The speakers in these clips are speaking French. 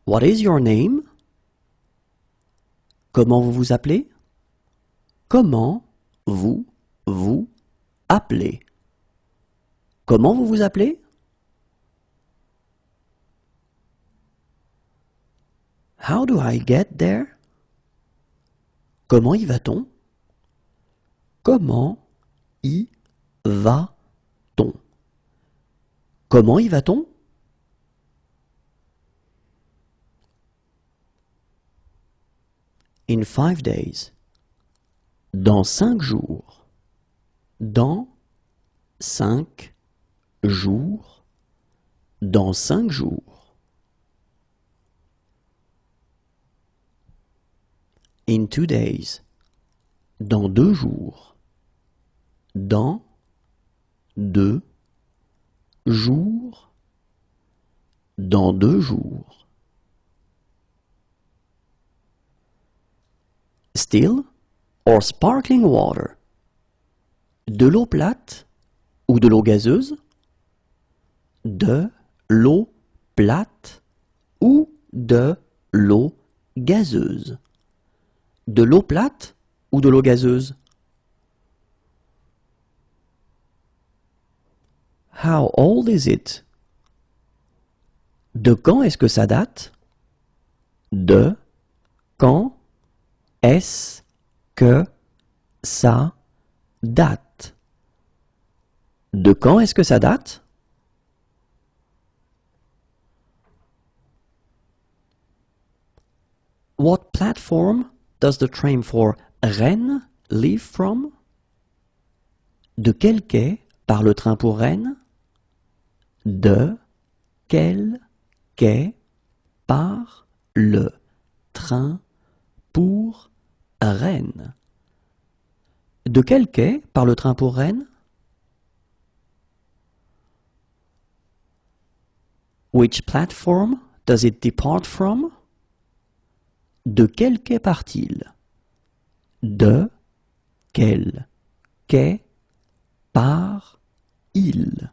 What is your name? Comment vous vous appelez? Comment vous vous appelez? Comment vous vous appelez? How do I get there? Comment y va-t-on? Comment y va-t-on? Comment y va-t-on? In 5 days. Dans 5 jours. Dans 5 jours. Dans 5 jours. In 2 days. Dans 2 jours. Dans 2 jours. Dans 2 jours. Still or sparkling water? De l'eau plate ou de l'eau gazeuse? De l'eau plate ou de l'eau gazeuse? De l'eau plate ou de l'eau gazeuse? How old is it? De quand est-ce que ça date? De quand est-ce que ça date? De quand est-ce que ça date? What platform does the train for Rennes leave from? De quel quai part le train pour Rennes? De quel quai part le train pour Rennes? De quel quai part le train pour Rennes? Which platform does it depart from? De quel quai part-il? De quel quai part-il?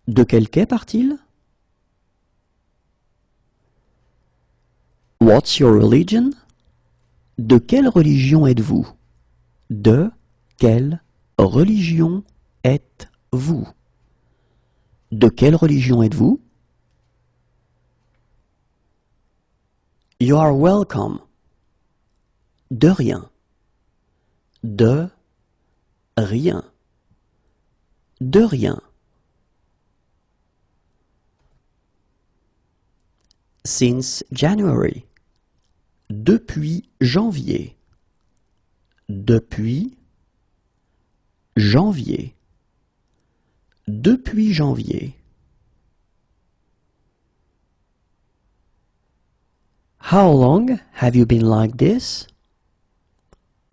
De quel quai part-il? What's your religion? De quelle religion êtes-vous? De quelle religion êtes-vous? De quelle religion êtes-vous? You are welcome. De rien. De rien. De rien. Since January. Depuis janvier. Depuis janvier. Depuis janvier. How long have you been like this?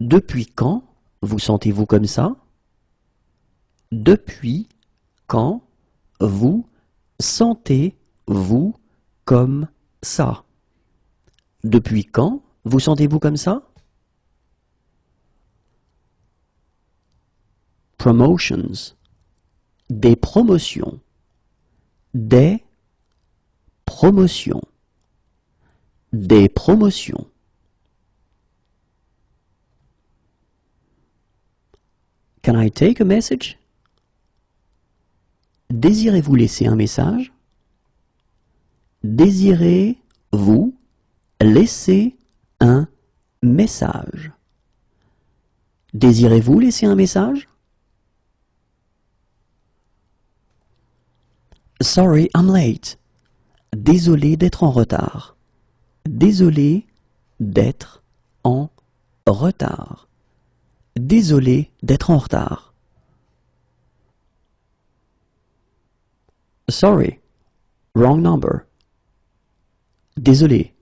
Depuis quand vous sentez-vous comme ça? Depuis quand vous sentez-vous comme ça? Depuis quand vous sentez-vous comme ça? Promotions. Des promotions. Des promotions. Des promotions. Can I take a message? Désirez-vous laisser un message? Désirez-vous laisser un message? Désirez-vous laisser un message? Sorry, I'm late. Désolé d'être en retard. Désolé d'être en retard. Désolé d'être en retard. Sorry, wrong number. Désolé,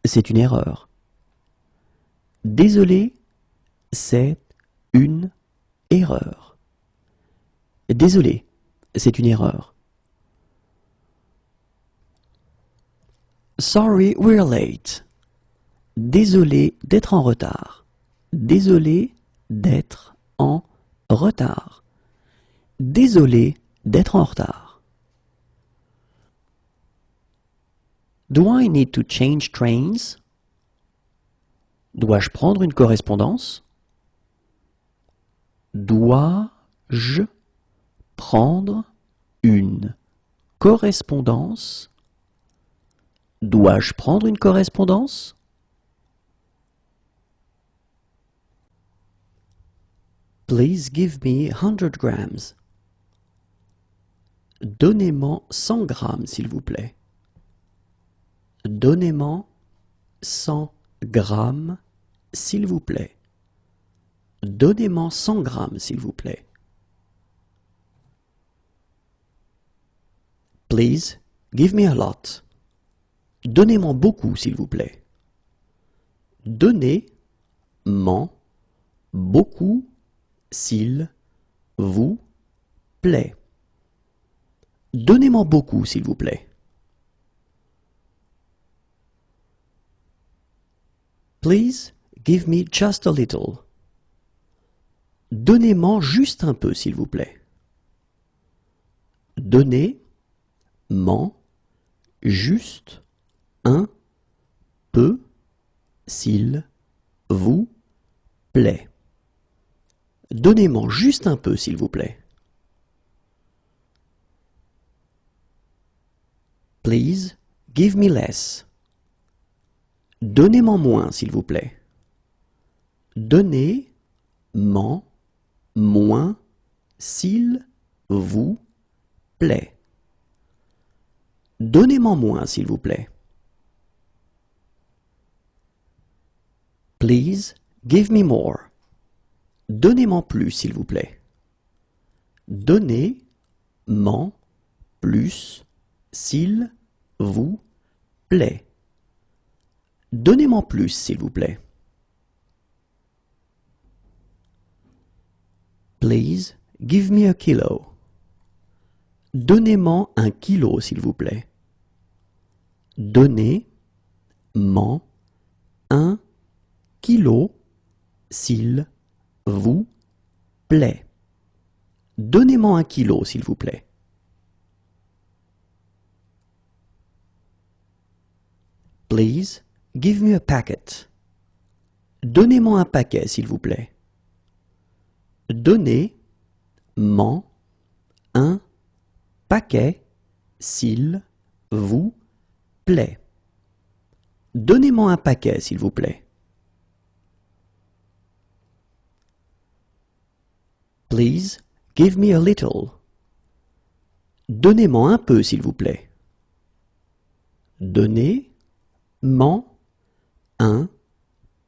c'est une erreur. Désolé, c'est une erreur. Désolé, c'est une erreur. Sorry, we're late. Désolé d'être en retard. Désolé d'être en retard. Désolé d'être en retard. Do I need to change trains? Dois-je prendre une correspondance? Dois-je prendre une correspondance? Dois-je prendre une correspondance? Please give me 100 grams. Donnez-moi 100 grammes, s'il vous plaît. Donnez-moi 100 grammes, s'il vous plaît. Donnez-moi 100 grammes, s'il vous plaît. Please, give me a lot. Donnez-moi beaucoup, s'il vous plaît. Donnez-moi beaucoup, s'il vous plaît. Donnez-moi beaucoup, s'il vous plaît. Please, give me just a little. Donnez-moi juste un peu, s'il vous plaît. Donnez-moi juste un peu, s'il vous plaît. Donnez-moi juste un peu, s'il vous plaît. Please, give me less. Donnez-moi moins, s'il vous plaît. Donnez-moi moins, s'il vous plaît. Donnez-moi moins, s'il vous plaît. Please, give me more. Donnez-moi plus, s'il vous plaît. Donnez-moi plus, s'il vous plaît. Donnez-moi plus, s'il vous plaît. Please, give me a kilo. Donnez-moi un kilo, s'il vous plaît. Donnez-moi un kilo, s'il vous plaît. Donnez-moi un kilo, s'il vous plaît. Please, give me a packet. Donnez-moi un paquet, s'il vous plaît. Donnez-moi un paquet, s'il vous plaît. Donnez-moi un paquet, s'il vous plaît. Please, give me a little. Donnez-moi un peu, s'il vous plaît. Donnez-moi un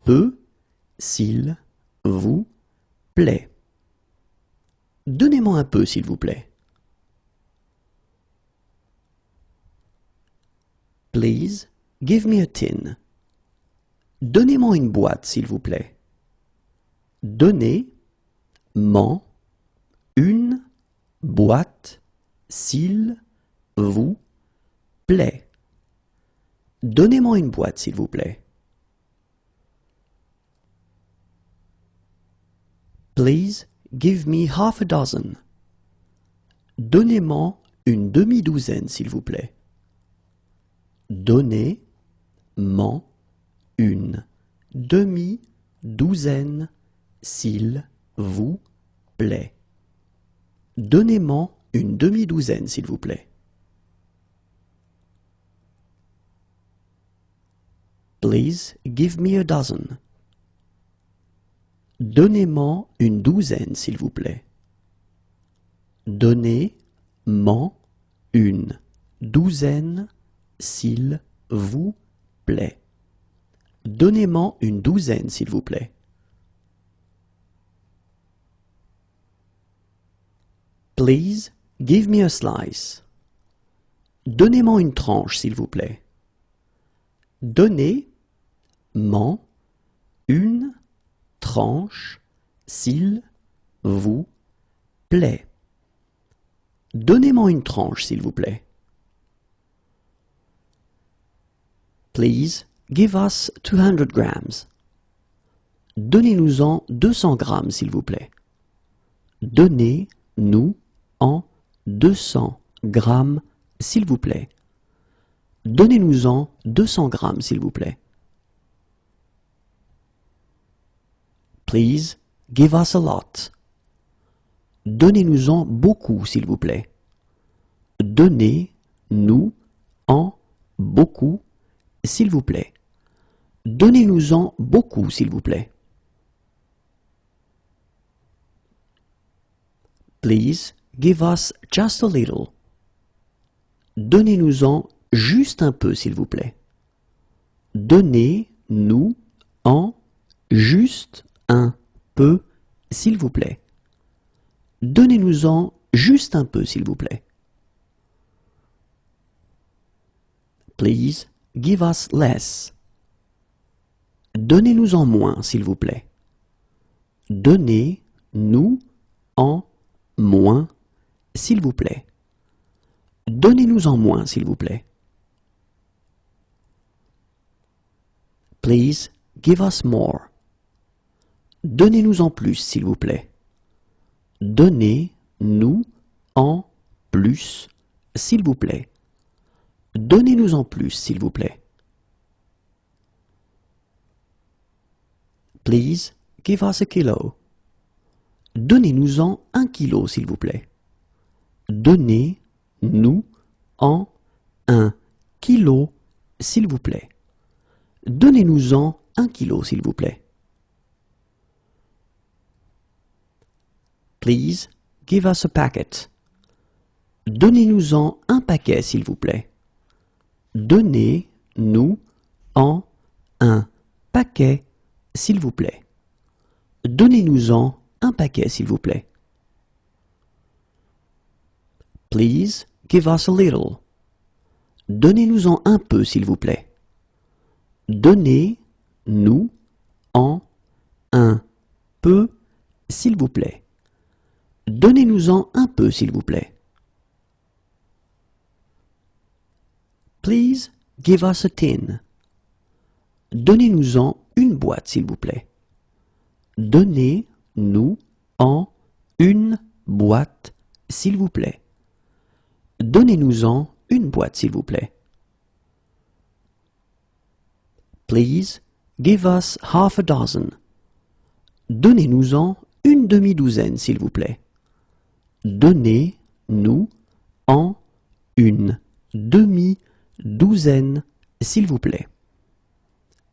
peu, s'il vous plaît. Donnez-moi un peu, s'il vous plaît. Please, give me a tin. Donnez-moi une boîte, s'il vous plaît. Donnez-moi une boîte, s'il vous plaît. Donnez-moi une boîte, s'il vous plaît. Please, give me half a dozen. Donnez-moi une demi-douzaine, s'il vous plaît. Donnez-moi une demi-douzaine, s'il vous plaît. Donnez-moi une demi-douzaine, s'il vous plaît. Please, give me a dozen. Donnez-moi une douzaine, s'il vous plaît. Donnez-moi une douzaine, s'il vous plaît. Donnez-moi une douzaine, s'il vous plaît. Please, give me a slice. Donnez-moi une tranche, s'il vous plaît. Donnez-moi une tranche, s'il vous plaît. Donnez-moi une tranche, s'il vous plaît. Please, give us 200 grams. Donnez-nous-en 200 grammes, s'il vous plaît. Donnez-nous en 200 grammes, s'il vous plaît. Donnez-nous-en 200 grammes, s'il vous plaît. Please give us a lot. Donnez-nous-en beaucoup, s'il vous plaît. Donnez-nous-en beaucoup, s'il vous plaît. Donnez-nous-en beaucoup, s'il vous plaît. Please give us just a little. Donnez-nous-en juste un peu, s'il vous plaît. Donnez-nous-en juste un peu, s'il vous plaît. Donnez-nous-en juste un peu, s'il vous plaît. Please give us less. Donnez-nous-en moins, s'il vous plaît. Donnez-nous-en moins, s'il vous plaît. Donnez-nous-en moins, s'il vous plaît. Please give us more. Donnez-nous-en plus, s'il vous plaît. Donnez-nous-en plus, s'il vous plaît. Donnez-nous-en plus, s'il vous plaît. Please give us a kilo. Donnez-nous-en 1 kilo, s'il vous plaît. Donnez-nous-en 1 kilo, s'il vous plaît. Donnez-nous-en 1 kilo, s'il vous plaît. Please give us a packet. Donnez-nous-en un paquet, s'il vous plaît. Donnez-nous-en un paquet, s'il vous plaît. Donnez-nous-en un paquet, s'il vous plaît. Please give us a little. Donnez-nous-en un peu, s'il vous plaît. Donnez-nous-en un peu, s'il vous plaît. Donnez-nous-en un peu, s'il vous plaît. Please give us a tin. Donnez-nous-en une boîte, s'il vous plaît. Donnez-nous-en une boîte, s'il vous plaît. Donnez-nous-en une boîte, s'il vous plaît. Please give us half a dozen. Donnez-nous-en une demi-douzaine, s'il vous plaît. Donnez-nous-en une demi-douzaine, s'il vous plaît.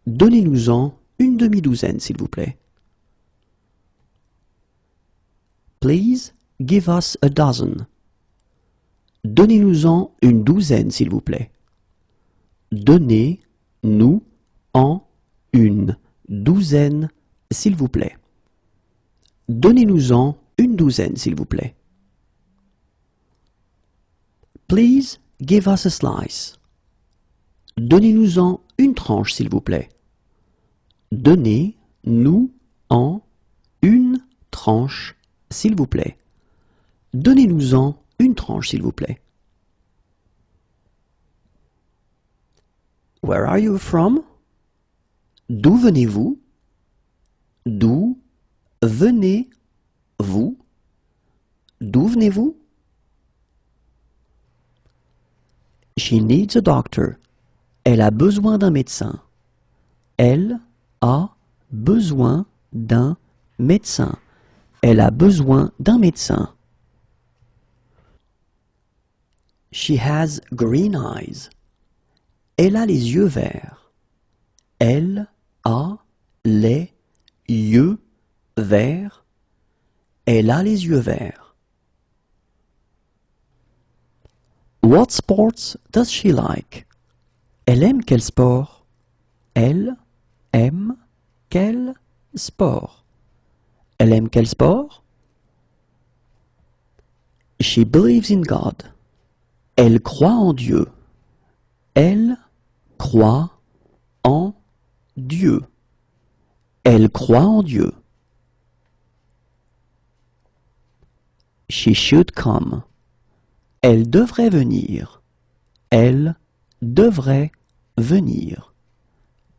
Donnez-nous-en une demi-douzaine, s'il vous plaît. Please give us a dozen. Donnez-nous-en une douzaine, s'il vous plaît. Donnez-nous-en une douzaine, s'il vous plaît. Donnez-nous-en une douzaine, s'il vous plaît. Please give us a slice. Donnez-nous-en une tranche, s'il vous plaît. Donnez-nous-en une tranche, s'il vous plaît. Donnez-nous-en une tranche, s'il vous plaît. Where are you from? D'où venez-vous? D'où venez-vous? D'où venez-vous? She needs a doctor. Elle a besoin d'un médecin. Elle a besoin d'un médecin. Elle a besoin d'un médecin. She has green eyes. Elle a les yeux verts. Elle a les yeux verts. Elle a les yeux verts. What sports does she like? Elle aime quel sport? Elle aime quel sport? Elle aime quel sport? She believes in God. Elle croit en Dieu. Elle croit en Dieu. Elle croit en Dieu. She should come. Elle devrait venir. Elle devrait venir.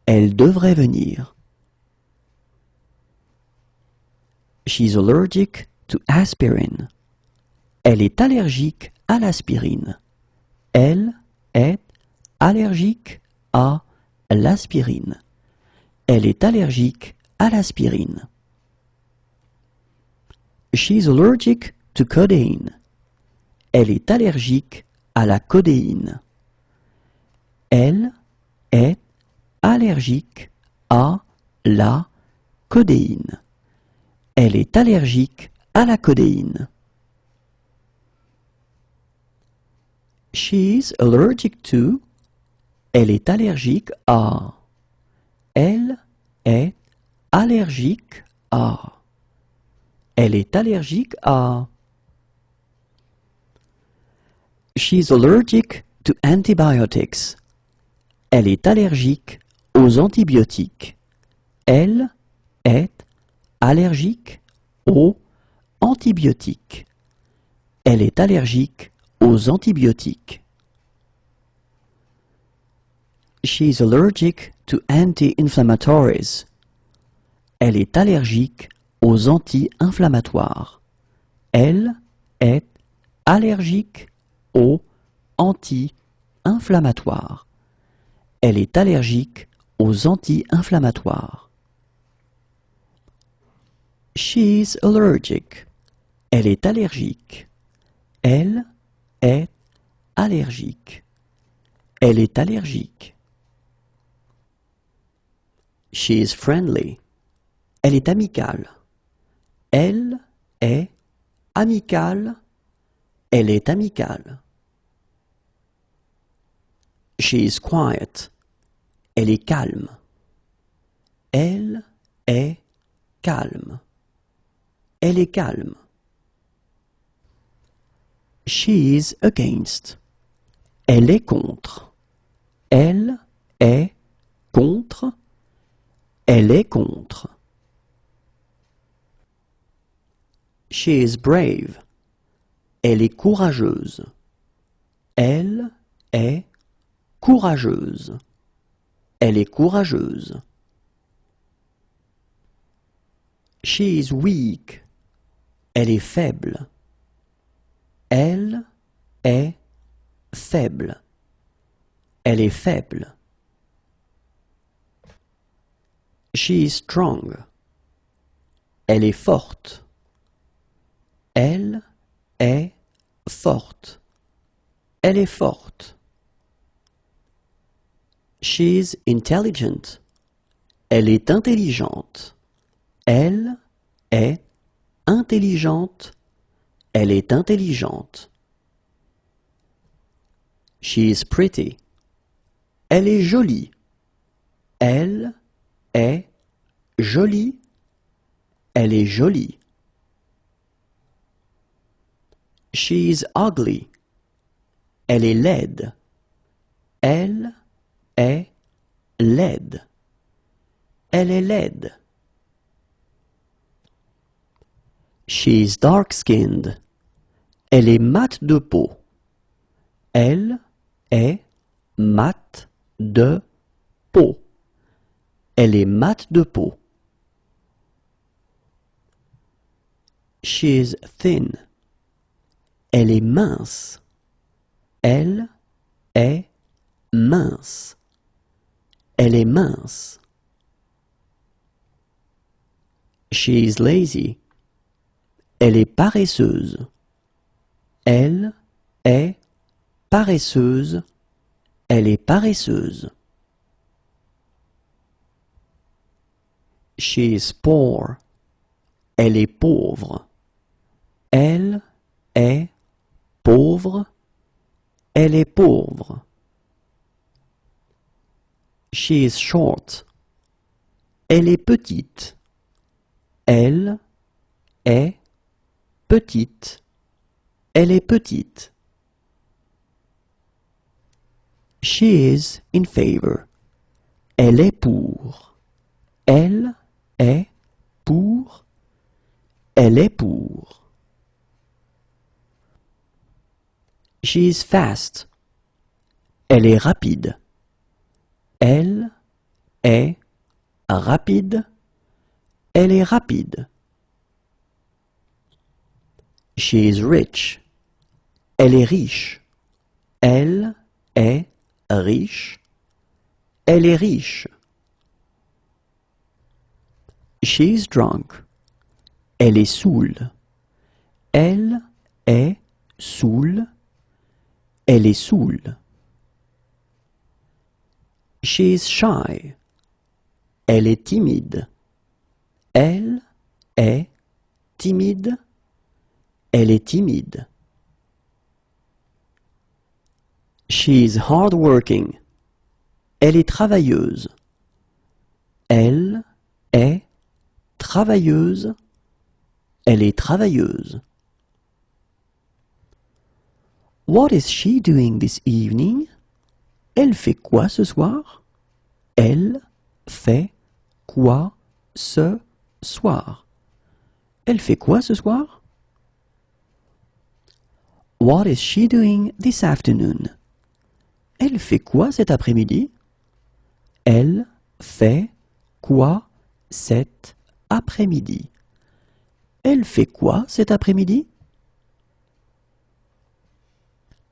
Elle devrait venir. She's allergic to aspirin. Elle est allergique à l'aspirine. Elle est allergique à l'aspirine. Elle est allergique à l'aspirine. She's allergic to codeine. Elle est allergique à la codéine. Elle est allergique à la codéine. Elle est allergique à la codéine. She's allergic to. Elle est allergique à. Elle est allergique à. Elle est allergique à. She's allergic to antibiotics. Elle est allergique aux antibiotiques. Elle est allergique aux antibiotiques. Elle est allergique aux antibiotiques. She's allergic to anti-inflammatories. Elle est allergique aux anti-inflammatoires. Elle est allergique aux anti-inflammatoires. Elle est allergique aux anti-inflammatoires. She's allergic. Elle est allergique. Elle est allergique. Elle est allergique. She's friendly. Elle est amicale. Elle est amicale. Elle est amicale. She's quiet. Elle est calme. Elle est calme. Elle est calme. She's against. Elle est contre. Elle est contre. Elle est contre. She is brave. Elle est courageuse. Elle est courageuse. Elle est courageuse. She is weak. Elle est faible. Elle est faible. Elle est faible. She is strong. Elle est forte. Elle est forte. Elle est forte. She's intelligent. Elle est intelligente. Elle est intelligente. Elle est intelligente. She is pretty. Elle est jolie. Elle est jolie. Elle est jolie. She's ugly. Elle est laide. Elle est laide. Elle est laide. She's dark-skinned. Elle est mate de peau. Elle est mate de peau. Elle est mate de peau. She's thin. Elle est mince. Elle est mince. Elle est mince. She's lazy. Elle est paresseuse. Elle est paresseuse. Elle est paresseuse. She is poor. Elle est pauvre. Elle est pauvre. Elle est pauvre. She is short. Elle est petite. Elle est petite. Elle est petite. She is in favor. Elle est pour. Elle est pour. Elle est pour. She is fast. Elle est rapide. Elle est rapide. Elle est rapide. She is rich. Elle est riche. Elle est riche. Elle est riche. She's drunk. Elle est saoule. Elle est saoule. Elle est saoule. She's shy. Elle est timide. Elle est timide. Elle est timide. She's hardworking. Elle est travailleuse. Elle est travailleuse. Elle est travailleuse. What is she doing this evening? Elle fait quoi ce soir? Elle fait quoi ce soir? Elle fait quoi ce soir? What is she doing this afternoon? Elle fait quoi cet après-midi? Elle fait quoi cet après-midi? Elle fait quoi cet après-midi?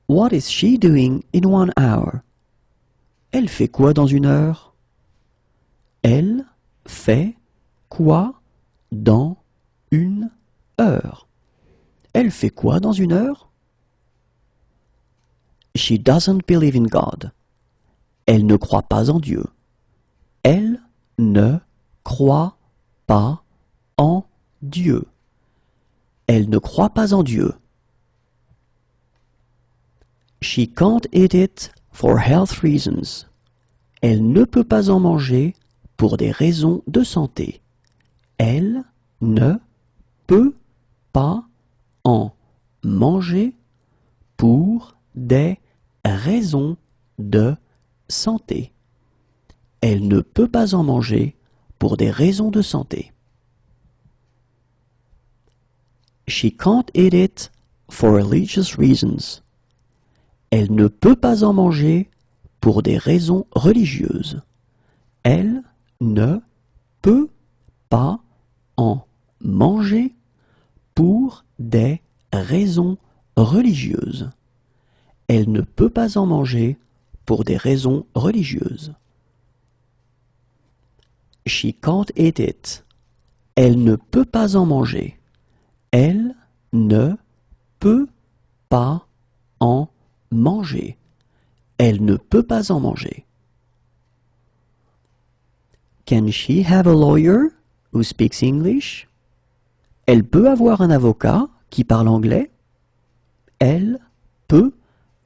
What is she doing in 1 hour? Elle fait quoi dans 1 heure? Elle fait quoi dans 1 heure? Elle fait quoi dans 1 heure? She doesn't believe in God. Elle ne croit pas en Dieu. Elle ne croit pas en Dieu. Elle ne croit pas en Dieu. She can't eat it for health reasons. Elle ne peut pas en manger pour des raisons de santé. Elle ne peut pas en manger pour des raisons de santé. Elle ne peut pas en manger pour des raisons de santé. She can't eat it for religious reasons. Elle ne peut pas en manger pour des raisons religieuses. Elle ne peut pas en manger pour des raisons religieuses. Elle ne peut pas en manger pour des raisons religieuses. She can't eat it. Elle ne peut pas en manger. Elle ne peut pas en manger. Elle ne peut pas en manger. Can she have a lawyer who speaks English? Elle peut avoir un avocat qui parle anglais? Elle peut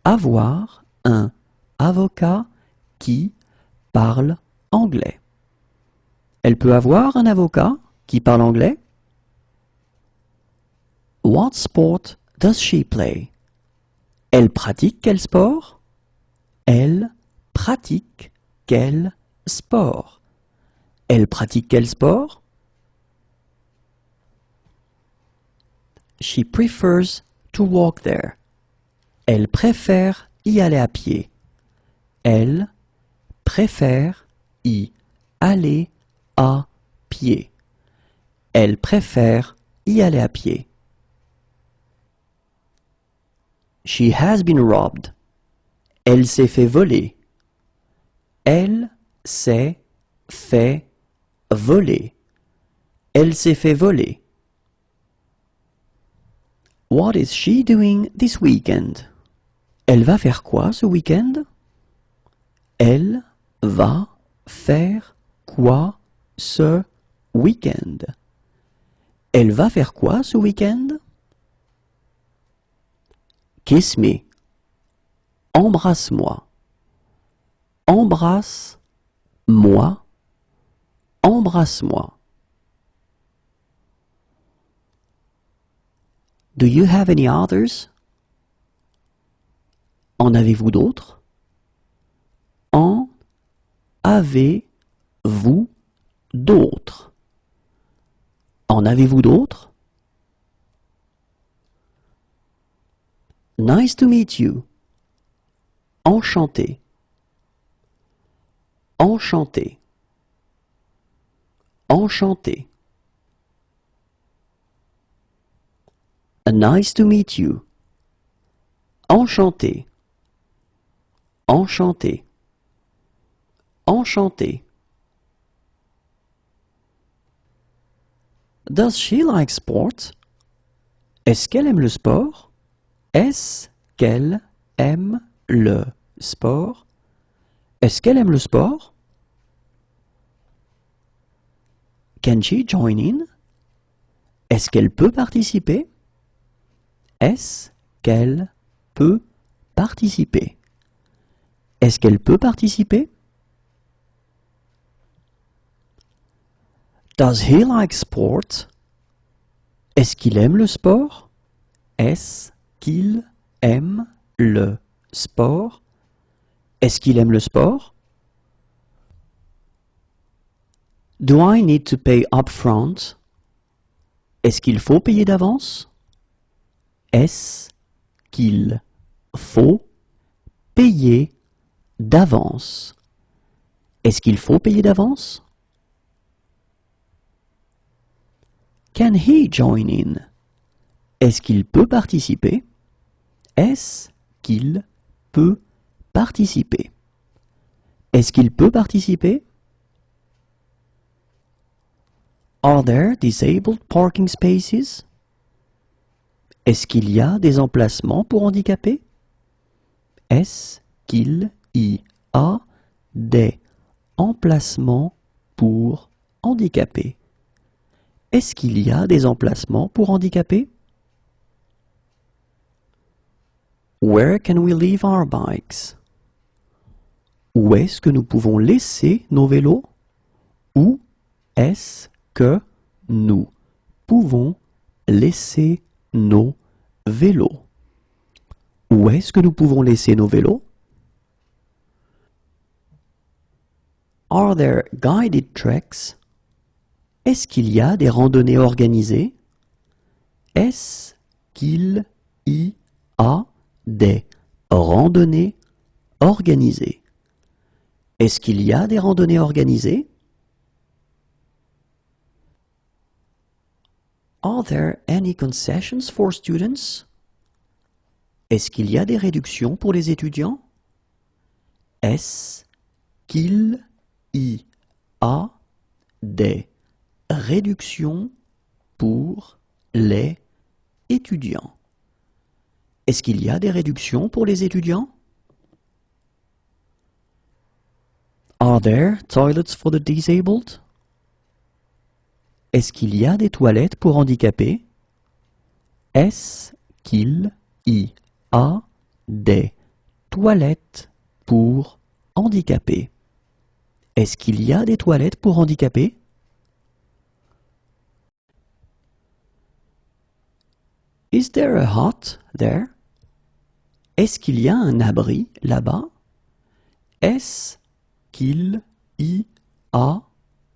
avoir un avocat qui parle anglais. Elle peut avoir un avocat qui parle anglais? What sport does she play? Elle pratique quel sport? Elle pratique quel sport? Elle pratique quel sport? She prefers to walk there. Elle préfère y aller à pied. Elle préfère y aller à pied. Elle préfère y aller à pied. She has been robbed. Elle s'est fait voler. Elle s'est fait voler. Elle s'est fait voler. What is she doing this weekend? Elle va faire quoi ce week-end? Elle va faire quoi ce week-end? Elle va faire quoi ce week-end? Kiss me. Embrasse-moi. Embrasse-moi. Embrasse-moi. Do you have any others? En avez-vous d'autres? En avez-vous d'autres? En avez-vous d'autres? Nice to meet you. Enchanté. Enchanté. Enchanté. Nice to meet you. Enchanté. Enchanté. Enchanté. Does she like sport? Est-ce qu'elle aime le sport? Est-ce qu'elle aime le sport? Est-ce qu'elle aime le sport? Can she join in? Est-ce qu'elle peut participer? Est-ce qu'elle peut participer? Est-ce qu'elle peut participer? Does he like sport? Est-ce qu'il aime le sport? Est-ce qu'il aime le sport? Est-ce qu'il aime le sport? Do I need to pay upfront? Est-ce qu'il faut payer d'avance? Est-ce qu'il faut payer d'avance? Est-ce qu'il faut payer d'avance? Can he join in? Est-ce qu'il peut participer? Est-ce qu'il peut participer? Est-ce qu'il peut participer? Are there disabled parking spaces? Est-ce qu'il y a des emplacements pour handicapés? Est-ce qu'il y a des emplacements pour handicapés? Est-ce qu'il y a des emplacements pour handicapés? Where can we leave our bikes? Où est-ce que nous pouvons laisser nos vélos? Où est-ce que nous pouvons laisser nos vélos? Où est-ce que nous pouvons laisser nos vélos? Are there guided treks? Est-ce qu'il y a des randonnées organisées? Est-ce qu'il y a des randonnées organisées? Est-ce qu'il y a des randonnées organisées? Are there any concessions for students? Est-ce qu'il y a des réductions pour les étudiants? Est-ce qu'il y a des réductions pour les étudiants? Est-ce qu'il y a des réductions pour les étudiants? Are there toilets for the disabled? Est-ce qu'il y a des toilettes pour handicapés? Est-ce qu'il y a des toilettes pour handicapés? Est-ce qu'il y a des toilettes pour handicapés? Is there a hut there? Est-ce qu'il y a un abri là-bas? Est-ce qu'il y a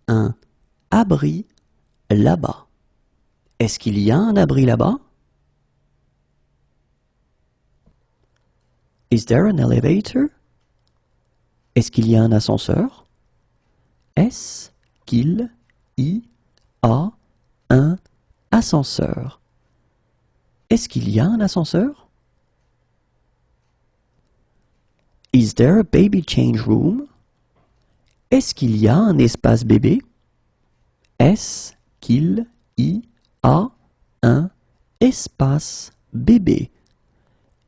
un abri là-bas? Est-ce qu'il y a un abri là-bas? Is there an elevator? Est-ce qu'il y a un ascenseur? Est-ce qu'il y a un ascenseur? Est-ce qu'il y a un ascenseur? Is there a baby change room? Est-ce qu'il y a un espace bébé? Est-ce qu'il y a un espace bébé?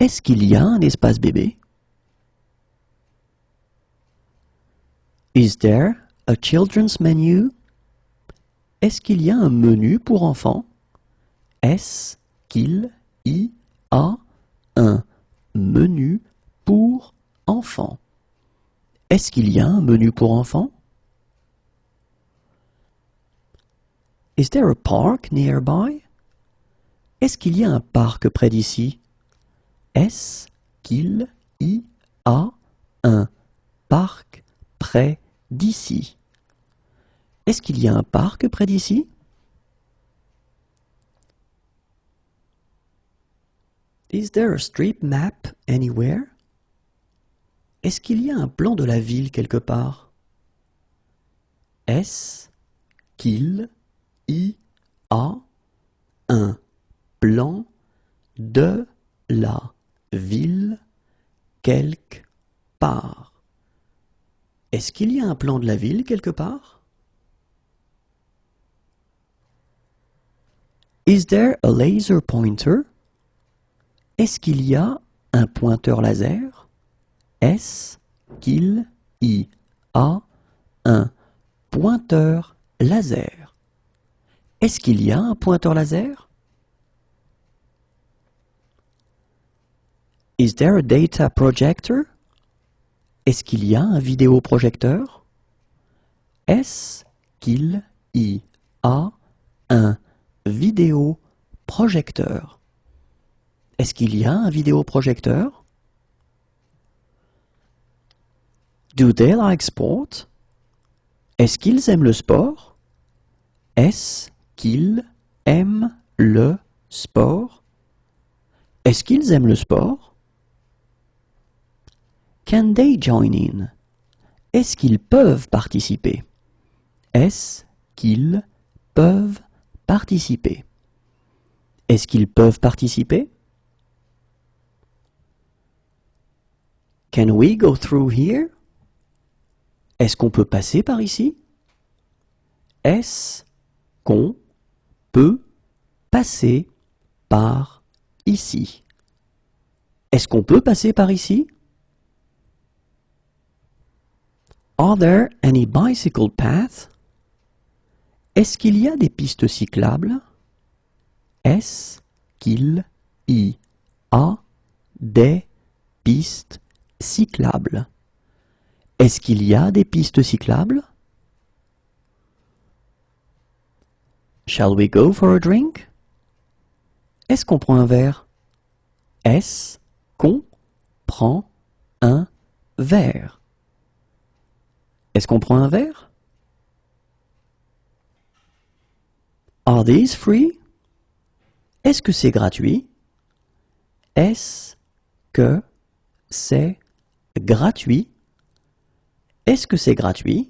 Est-ce qu'il y a un espace bébé? Is there a children's menu? Est-ce qu'il y a un menu pour enfants? Est-ce qu'il y a un menu pour enfants? Est-ce qu'il y a un menu pour enfants? Is there a park nearby? Est-ce qu'il y a un parc près d'ici? Est-ce qu'il y a un parc près d'ici? Est-ce qu'il y a un parc près d'ici? Is there a street map anywhere? Est-ce qu'il y a un plan de la ville quelque part? Est-ce qu'il y a un plan de la ville quelque par. Est-ce qu'il y a un plan de la ville quelque part? Is there a laser pointer? Est-ce qu'il y a un pointeur laser? Est-ce qu'il y a un pointeur laser? Est-ce qu'il y a un pointeur laser? Is there a data projector? Est-ce qu'il y a un vidéoprojecteur? Est-ce qu'il y a un vidéoprojecteur? Est-ce qu'il y a un vidéoprojecteur? Do they like sport? Est-ce qu'ils aiment le sport? Est-ce qu'ils aiment le sport? Est-ce qu'ils aiment le sport? Can they join in? Est-ce qu'ils peuvent participer? Est-ce qu'ils peuvent participer? Est-ce qu'ils peuvent participer? Can we go through here? Est-ce qu'on peut passer par ici? Est-ce qu'on peut passer par ici? Est-ce qu'on peut passer par ici? Are there any bicycle paths? Est-ce qu'il y a des pistes cyclables? Est-ce qu'il y a des pistes cyclables? Est-ce qu'il y a des pistes cyclables? Shall we go for a drink? Est-ce qu'on prend un verre? Est-ce qu'on prend un verre? Est-ce qu'on prend un verre? Are these free? Est-ce que c'est gratuit? Est-ce que c'est gratuit? Est-ce que c'est gratuit?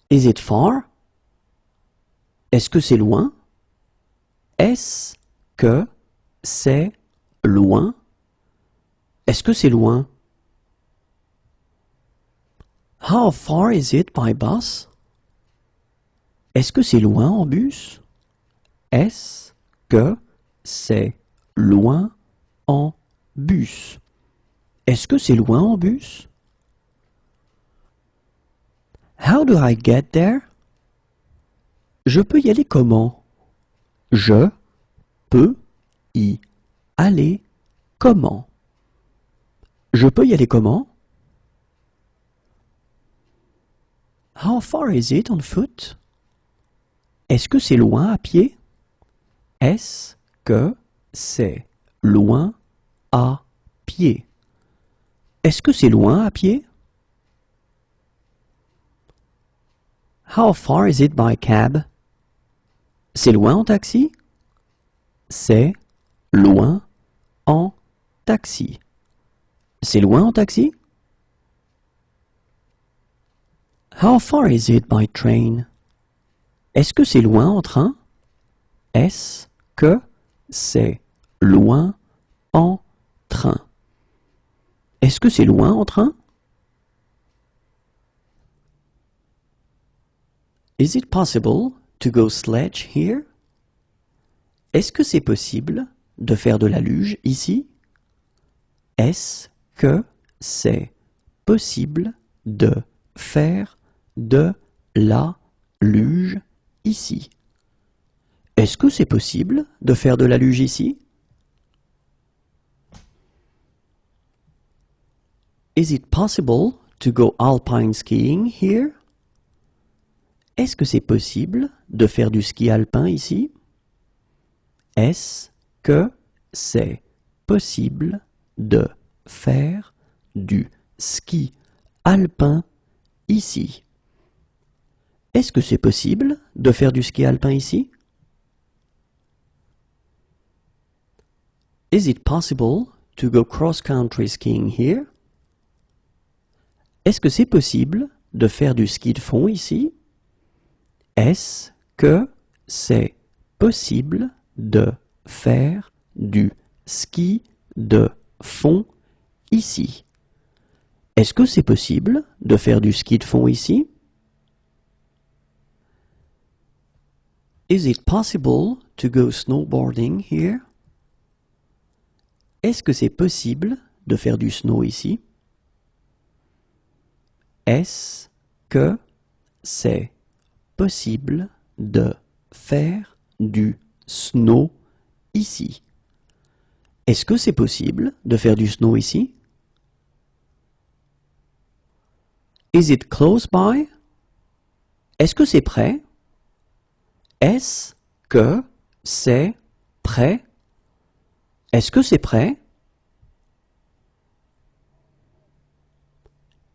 Is it far? Est-ce que c'est loin? Est-ce que c'est loin? Est-ce que c'est loin? How far is it by bus? Est-ce que c'est loin en bus? Est-ce que c'est loin en bus? Est-ce que c'est loin en bus? How do I get there? Je peux y aller comment? Je peux y aller comment? Je peux y aller comment? How far is it on foot? Est-ce que c'est loin à pied? Est-ce que c'est loin à pied? Est-ce que c'est loin à pied? How far is it by cab? C'est loin en taxi? C'est loin en taxi. C'est loin en taxi? How far is it by train? Est-ce que c'est loin en train? Est-ce que c'est loin en train? Est-ce que c'est loin en train? Is it possible to go sledge here? Est-ce que c'est possible de faire de la luge ici? Est-ce que c'est possible de faire de la luge ici? Est-ce que c'est possible de faire de la luge ici? Is it possible to go alpine skiing here? Est-ce que c'est possible de faire du ski alpin ici? Est-ce que c'est possible de faire du ski alpin ici? Est-ce que c'est possible de faire du ski alpin ici? Is it possible to go cross-country skiing here? Est-ce que c'est possible de faire du ski de fond ici? Est-ce que c'est possible de faire du ski de fond ici. Est-ce que c'est possible de faire du ski de fond ici? Is it possible to go snowboarding here? Est-ce que c'est possible de faire du snow ici? Est-ce que c'est possible de faire du snow ici? Est-ce que c'est possible de faire du snow ici? Is it close by? Est-ce que c'est prêt? Est-ce que c'est prêt? Est-ce que c'est prêt?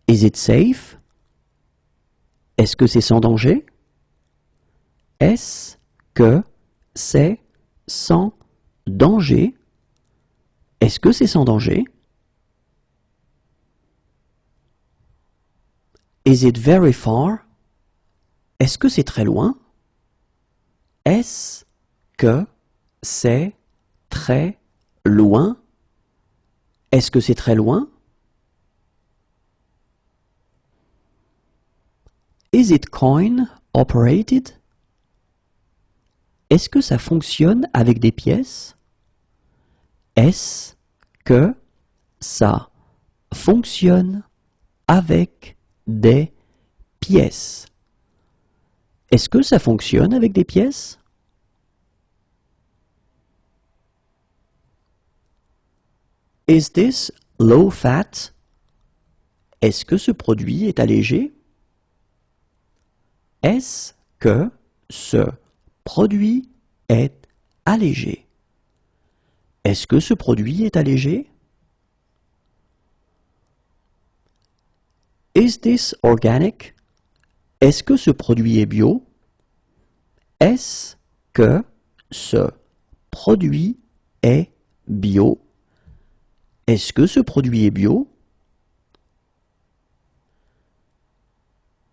Is it safe? Est-ce que c'est sans danger? Est-ce que c'est sans danger? Est-ce que c'est sans danger? Is it very far? Est-ce que c'est très loin? Est-ce que c'est très loin? Est-ce que c'est très loin? Is it coin operated? Est-ce que ça fonctionne avec des pièces? Est-ce que ça fonctionne avec des pièces? Est-ce que ça fonctionne avec des pièces? Is this low fat? Est-ce que ce produit est allégé? Est-ce que ce produit est allégé? Est-ce que ce produit est allégé? Is this organic? Est-ce que ce produit est bio? Est-ce que ce produit est bio? Est-ce que ce produit est bio?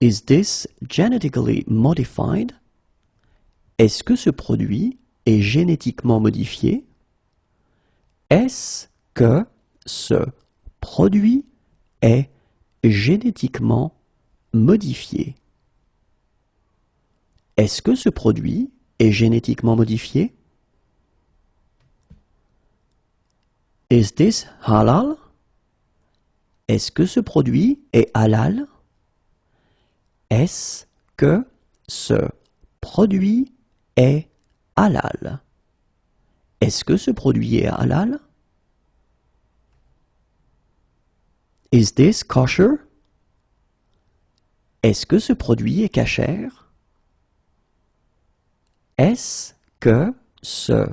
Is this genetically modified? Est-ce que ce produit est génétiquement modifié? Est-ce que ce produit est génétiquement modifié? Est-ce que ce produit est génétiquement modifié? Is this halal? Est-ce que ce produit est halal? Est-ce que ce produit est halal? Est-ce que ce produit est halal? Is this kosher? Est-ce que ce produit est cachère? Est-ce que ce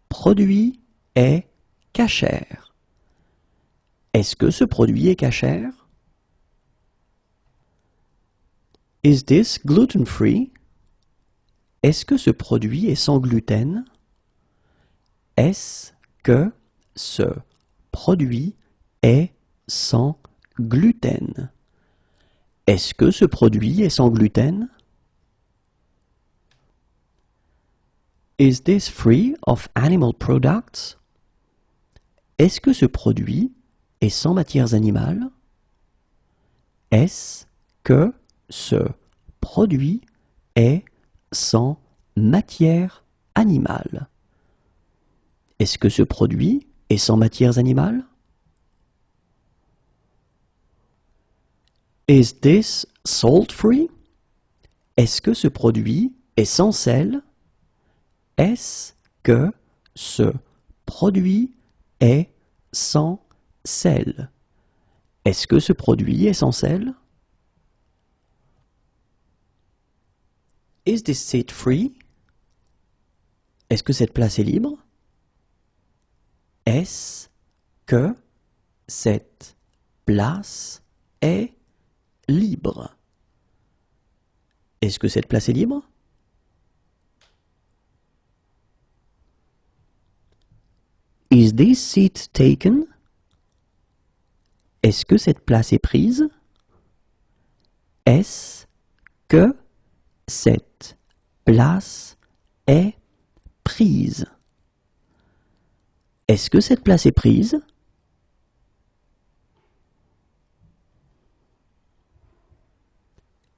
produit est cachère? Est-ce que ce produit est cachère? Is this gluten-free? Est-ce que ce produit est sans gluten? Est-ce que ce produit est sans gluten? Est-ce que ce produit est sans gluten? Is this free of animal products? Est-ce que ce produit est sans matières animales? Est-ce que ce produit est sans matière animale? Est-ce que ce produit est sans matières animales? Is this salt-free? Est-ce que ce produit est sans sel? Est-ce que ce produit est sans sel? Est-ce que ce produit est sans sel? Is this seat free? Est-ce que cette place est libre? Est-ce que cette place est libre? Est-ce que cette place est libre? Is this seat taken? Est-ce que cette place est prise? Est-ce que cette place est prise? Est-ce que cette place est prise?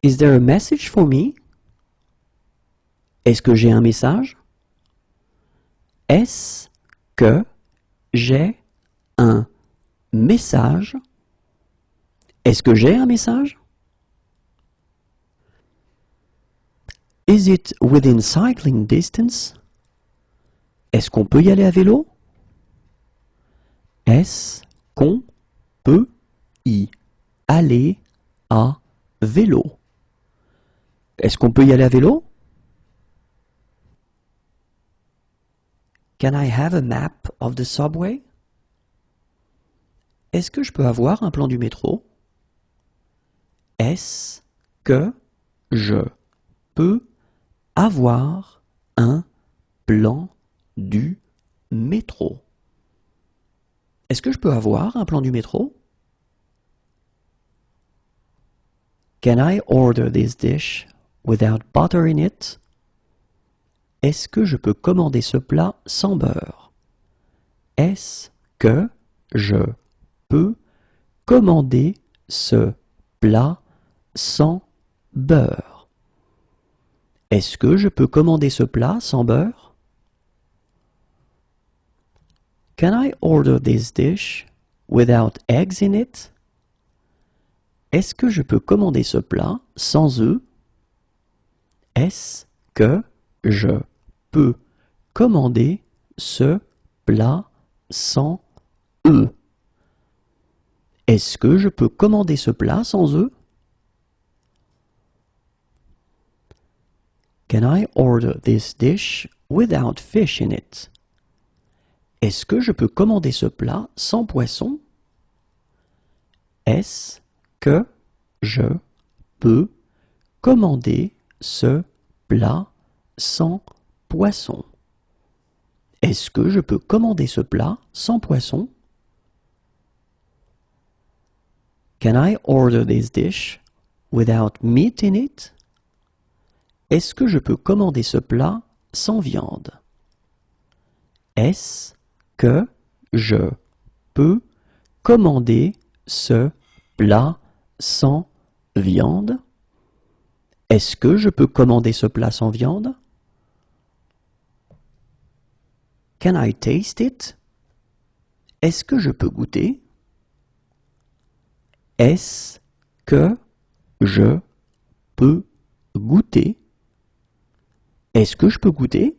Is there a message for me? Est-ce que j'ai un message? Est-ce que j'ai un message? Est-ce que j'ai un message? Is it within cycling distance? Est-ce qu'on peut y aller à vélo? Est-ce qu'on peut y aller à vélo? Est-ce qu'on peut y aller à vélo? Can I have a map of the subway? Est-ce que je peux avoir un plan du métro? Est-ce que je peux avoir un plan du métro? Est-ce que je peux avoir un plan du métro? Can I order this dish without butter in it? Est-ce que je peux commander ce plat sans beurre? Est-ce que je peux commander ce plat sans beurre? Est-ce que je peux commander ce plat sans beurre? Can I order this dish without eggs in it? Est-ce que je peux commander ce plat sans œufs? Est-ce que je peux commander ce plat sans œufs? Est-ce que je peux commander ce plat sans œufs? Can I order this dish without fish in it? Est-ce que je peux commander ce plat sans poisson? Est-ce que je peux commander ce plat sans poisson? Est-ce que je peux commander ce plat sans poisson? Can I order this dish without meat in it? Est-ce que je peux commander ce plat sans viande? Est-ce que je peux commander ce plat sans viande? Est-ce que je peux commander ce plat sans viande? Can I taste it? Est-ce que je peux goûter? Est-ce que je peux goûter? Est-ce que je peux goûter?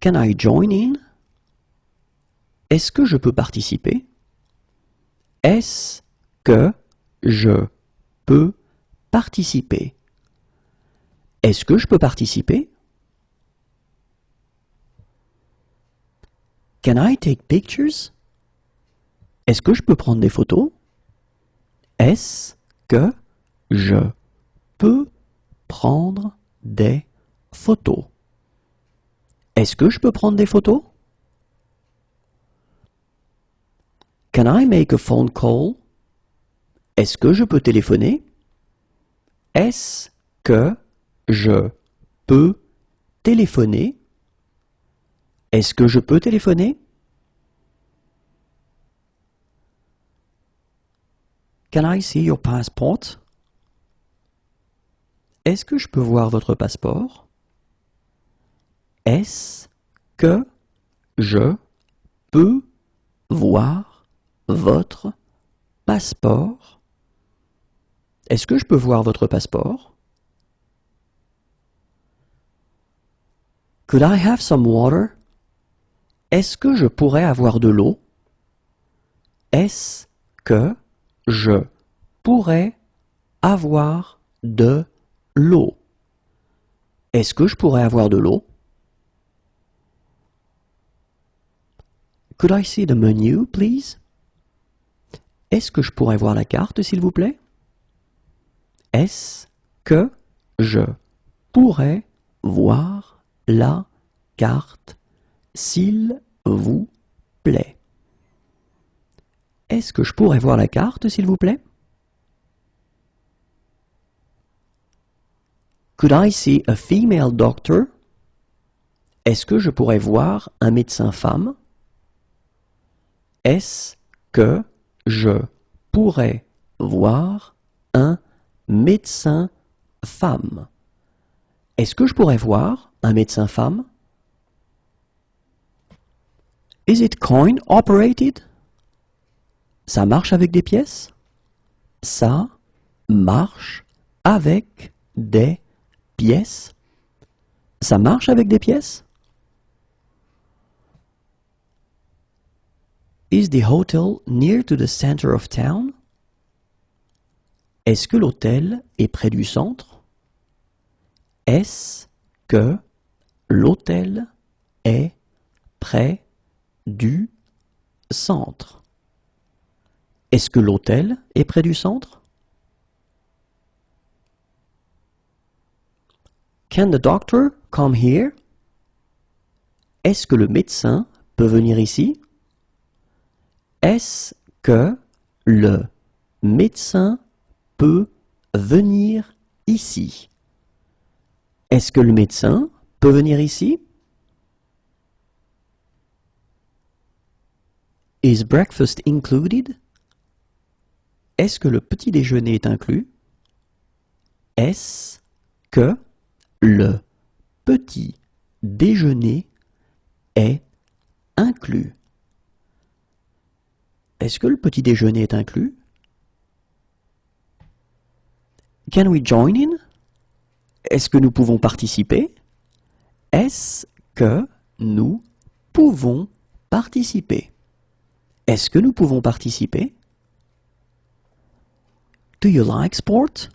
Can I join in? Est-ce que je peux participer? Est-ce que je peux participer? Est-ce que je peux participer? Can I take pictures? Est-ce que je peux prendre des photos? Est-ce que je peux prendre des photos? Est-ce que je peux prendre des photos? Can I make a phone call? Est-ce que je peux téléphoner? Est-ce que je peux téléphoner? Est-ce que je peux téléphoner? Can I see your passport? Est-ce que je peux voir votre passeport? Est-ce que je peux voir votre passeport? Est-ce que je peux voir votre passeport? Could I have some water? Est-ce que je pourrais avoir de l'eau? Est-ce que je pourrais avoir de l'eau? Est-ce que je pourrais avoir de l'eau? Could I see the menu, please? Est-ce que je pourrais voir la carte, s'il vous plaît? Est-ce que je pourrais voir la carte, s'il vous plaît? Est-ce que je pourrais voir la carte, s'il vous plaît? Could I see a female doctor? Est-ce que je pourrais voir un médecin femme? Est-ce que je pourrais voir un médecin femme? Est-ce que je pourrais voir un médecin femme? Is it coin operated? Ça marche avec des pièces? Ça marche avec des pièces? Ça marche avec des pièces? Is the hotel near to the center of town? Est-ce que l'hôtel est près du centre? Est-ce que l'hôtel est près du centre? Est-ce que l'hôtel est près du centre? Can the doctor come here? Est-ce que le médecin peut venir ici? Est-ce que le médecin peut venir ici? Est-ce que le médecin peut venir ici? Is breakfast included? Est-ce que le petit déjeuner est inclus? Est-ce que le petit déjeuner est inclus? Est-ce que le petit déjeuner est inclus? Can we join in? Est-ce que nous pouvons participer? Est-ce que nous pouvons participer? Est-ce que nous pouvons participer? Do you like sport?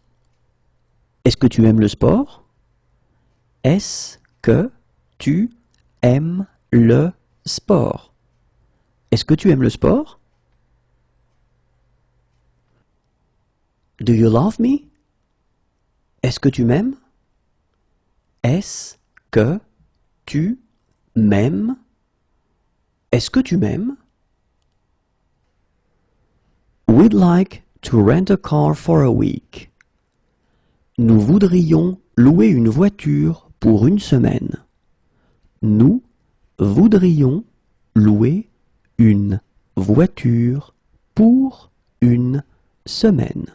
Est-ce que tu aimes le sport? Est-ce que tu aimes le sport? Est-ce que tu aimes le sport? Do you love me? Est-ce que tu m'aimes? Est-ce que tu m'aimes? Est-ce que tu m'aimes? We'd like to rent a car for a week. Nous voudrions louer une voiture pour une semaine. Nous voudrions louer une voiture pour une semaine.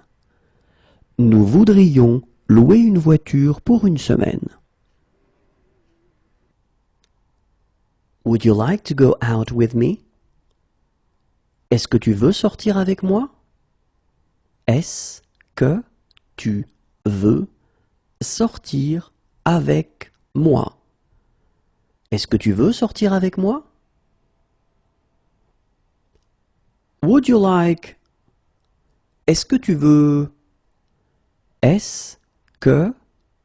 Nous voudrions louer une voiture pour une semaine. Would you like to go out with me? Est-ce que tu veux sortir avec moi? Est-ce que tu veux sortir avec moi? Est-ce que tu veux sortir avec moi? Would you like? Est-ce que tu veux? Est-ce que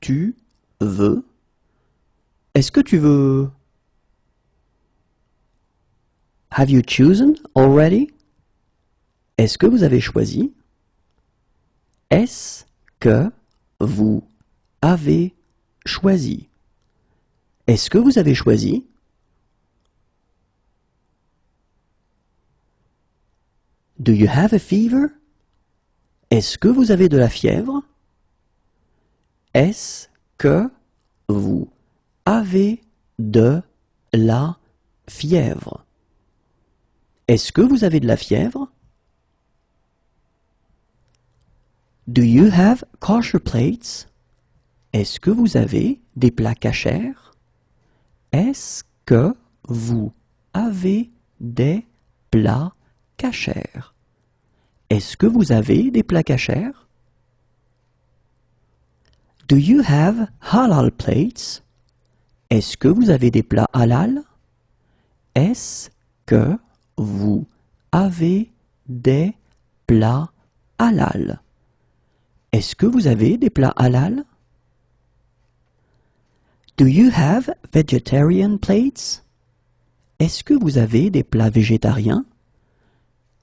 tu veux? Est-ce que tu veux? Have you chosen already? Est-ce que vous avez choisi? Est-ce que vous avez choisi? Est-ce que vous avez choisi? Do you have a fever? Est-ce que vous avez de la fièvre? Est-ce que vous avez de la fièvre? Est-ce que vous avez de la fièvre? Do you have kosher plates? Est-ce que vous avez des plats kashers? Est-ce que vous avez des plats kashers? Est-ce que vous avez des plats kashers? Do you have halal plates? Est-ce que vous avez des plats halal? Est-ce que vous avez des plats halal? Est-ce que vous avez des plats halal? Do you have vegetarian plates? Est-ce que vous avez des plats végétariens?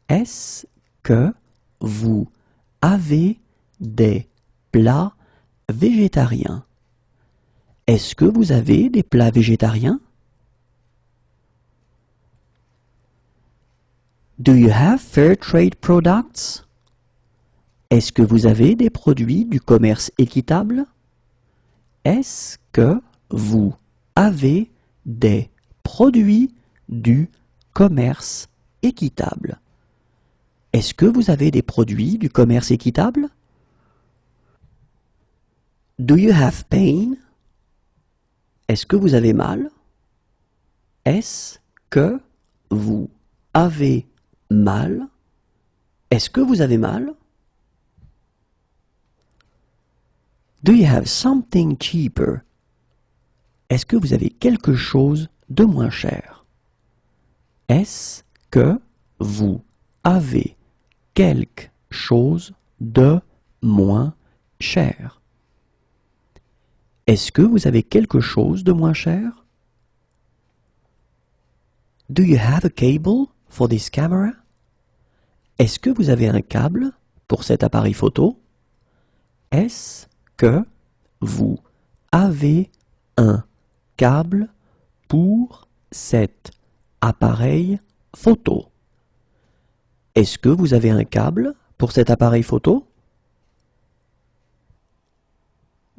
Est-ce que vous avez des plats végétariens? Est-ce que vous avez des plats végétariens? Do you have fair trade products? Est-ce que vous avez des produits du commerce équitable? Est-ce que vous avez des produits du commerce équitable? Est-ce que vous avez des produits du commerce équitable? Do you have pain? Est-ce que vous avez mal? Est-ce que vous avez mal? Est-ce que vous avez mal? Do you have something cheaper? Est-ce que vous avez quelque chose de moins cher? Est-ce que vous avez quelque chose de moins cher? Est-ce que vous avez quelque chose de moins cher? Do you have a cable for this camera? Est-ce que vous avez un câble pour cet appareil photo? Est-ce que vous avez un câble pour cet appareil photo? Est-ce que vous avez un câble pour cet appareil photo?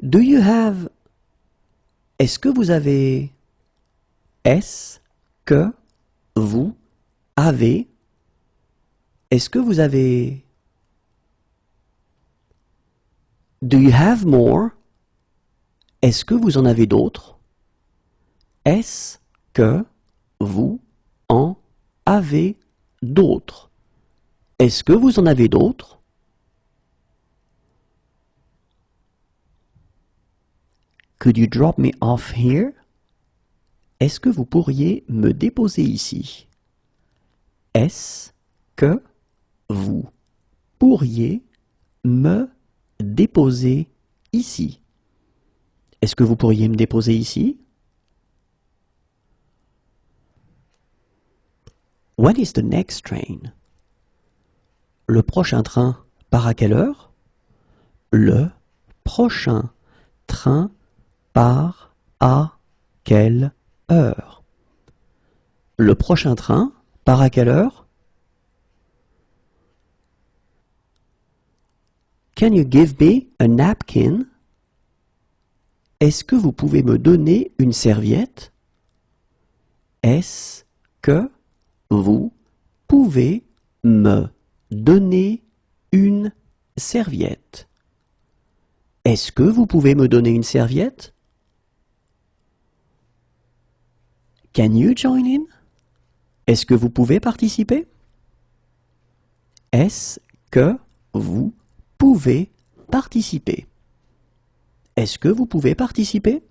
Do you have... Est-ce que vous avez... Est-ce que vous avez... Est-ce que vous avez... Do you have more? Est-ce que vous en avez d'autres? Est-ce que vous en avez d'autres? Est-ce que vous en avez d'autres? Could you drop me off here? Est-ce que vous pourriez me déposer ici? Est-ce que vous pourriez me déposer ici? Est-ce que vous pourriez me déposer ici? When is the next train? Le prochain train part à quelle heure? Le prochain train part à quelle heure? Le prochain train part à quelle heure? Can you give me a napkin? Est-ce que vous pouvez me donner une serviette? Est-ce que vous pouvez me donner une serviette? Est-ce que vous pouvez me donner une serviette? Can you join in? Est-ce que vous pouvez participer? Est-ce que vous pouvez participer? Est-ce que vous pouvez participer?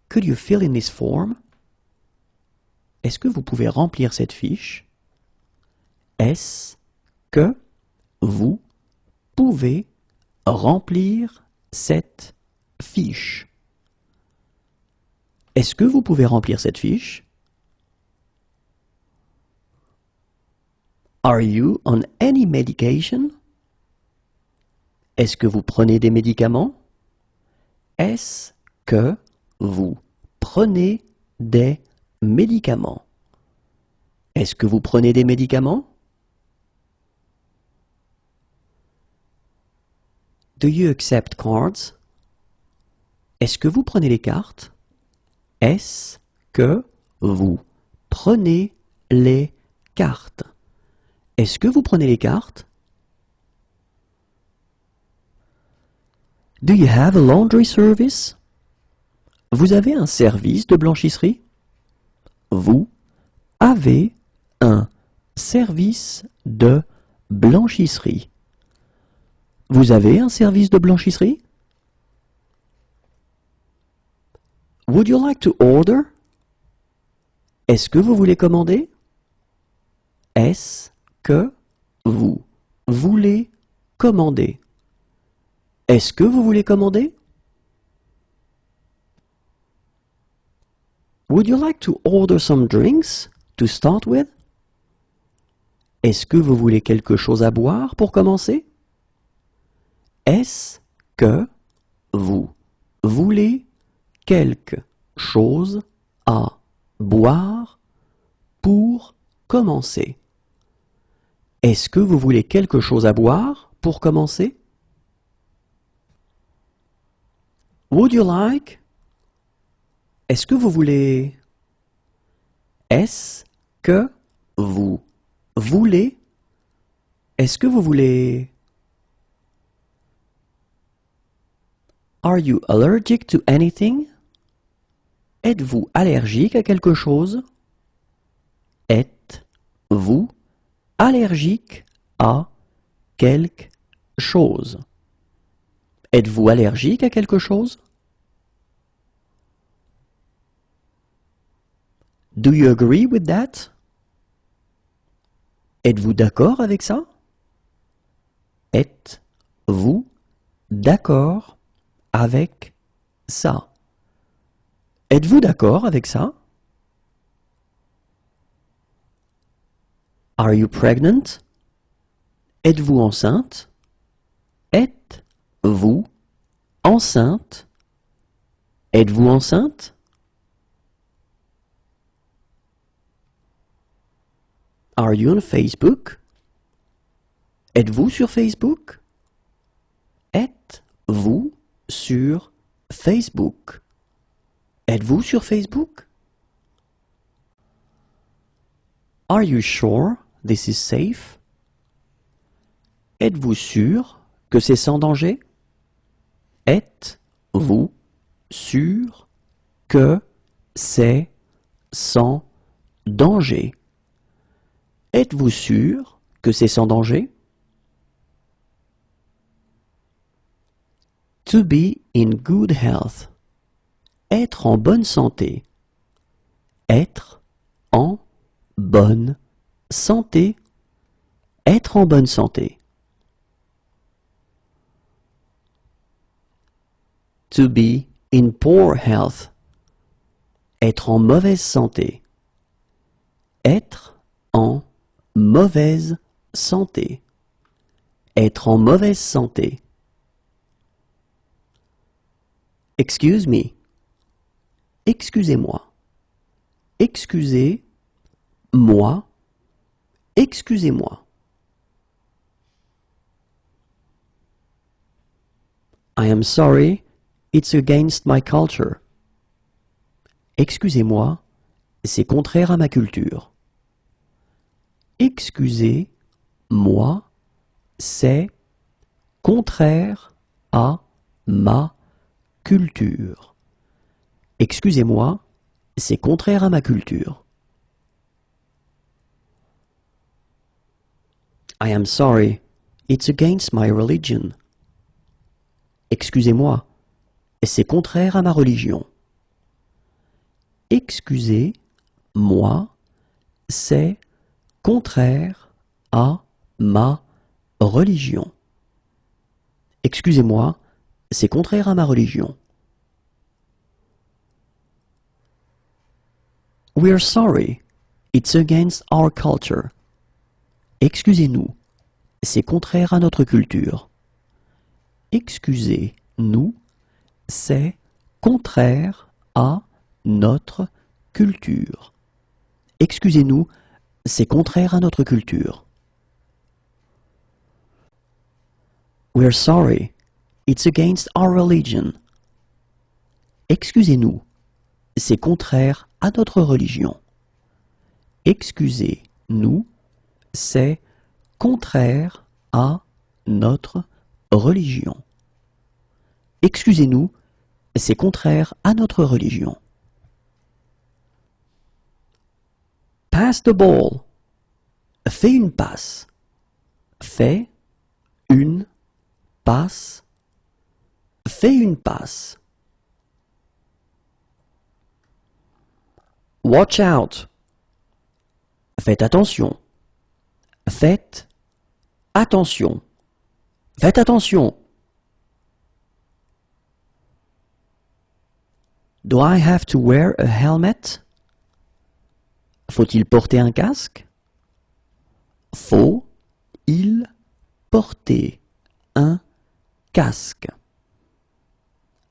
Could you fill in this form? Est-ce que vous pouvez remplir cette fiche? Est-ce que vous pouvez remplir cette fiche? Est-ce que vous pouvez remplir cette fiche? Are you on any medication? Est-ce que vous prenez des médicaments? Est-ce que vous prenez des médicaments? Est-ce que vous prenez des médicaments? Do you accept cards? Est-ce que vous prenez les cartes? Est-ce que vous prenez les cartes? Est-ce que vous prenez les cartes? Do you have a laundry service? Vous avez un service de blanchisserie? Vous avez un service de blanchisserie. Vous avez un service de blanchisserie? Would you like to order? Est-ce que vous voulez commander? Est-ce que vous voulez commander? Est-ce que vous voulez commander? Would you like to order some drinks to start with? Est-ce que vous voulez quelque chose à boire pour commencer? Est-ce que vous voulez quelque chose à boire pour commencer? Est-ce que vous voulez quelque chose à boire pour commencer? Would you like? Est-ce que vous voulez? Est-ce que vous voulez? Est-ce que vous voulez? Are you allergic to anything? Êtes-vous allergique à quelque chose? Êtes-vous allergique à quelque chose? Êtes-vous allergique à quelque chose? Do you agree with that? Êtes-vous d'accord avec ça? Êtes-vous d'accord avec ça? Êtes-vous d'accord avec ça? Are you pregnant? Êtes-vous enceinte? Êtes-vous enceinte? Êtes-vous enceinte? Are you on Facebook? Êtes-vous sur Facebook? Êtes-vous sur Facebook? Êtes-vous sur Facebook? Are you sure this is safe? Êtes-vous sûr que c'est sans danger? Êtes-vous sûr que c'est sans danger? Êtes-vous sûr que c'est sans danger? To be in good health. Être en bonne santé. Être en bonne santé. Être en bonne santé. To be in poor health. Être en mauvaise santé. Être en mauvaise santé. Être en mauvaise santé. Excuse me. Excusez-moi. Excusez-moi. Excusez-moi. I am sorry, it's against my culture. Excusez-moi, c'est contraire à ma culture. Excusez-moi, c'est contraire à ma culture. Excusez-moi, c'est contraire à ma culture. I am sorry, it's against my religion. Excusez-moi, c'est contraire à ma religion. Excusez-moi, c'est contraire à ma religion. Excusez-moi, c'est contraire à ma religion. We're sorry, it's against our culture. Excusez-nous, c'est contraire à notre culture. Excusez-nous, c'est contraire à notre culture. Excusez-nous, c'est contraire à notre culture. We're sorry, it's against our religion. Excusez-nous, c'est contraire à notre religion. Excusez-nous, c'est contraire à notre religion. Excusez-nous, c'est contraire à notre religion. Pass the ball. Fais une passe. Fais une passe. Fais une passe. Watch out. Faites attention. Faites attention. Faites attention. Do I have to wear a helmet? Faut-il porter un casque? Faut-il porter un casque?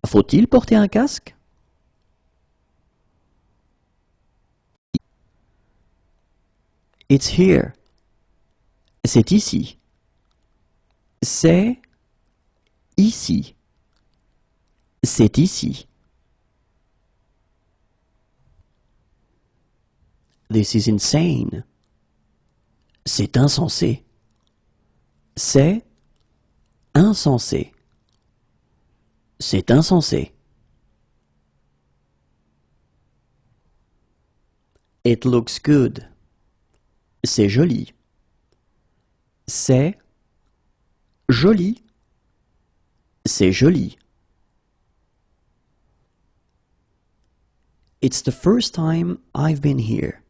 Faut-il porter un casque? It's here. C'est ici. C'est ici. C'est ici. This is insane. C'est insensé. C'est insensé. C'est insensé. It looks good. C'est joli. C'est joli. C'est joli. It's the first time I've been here.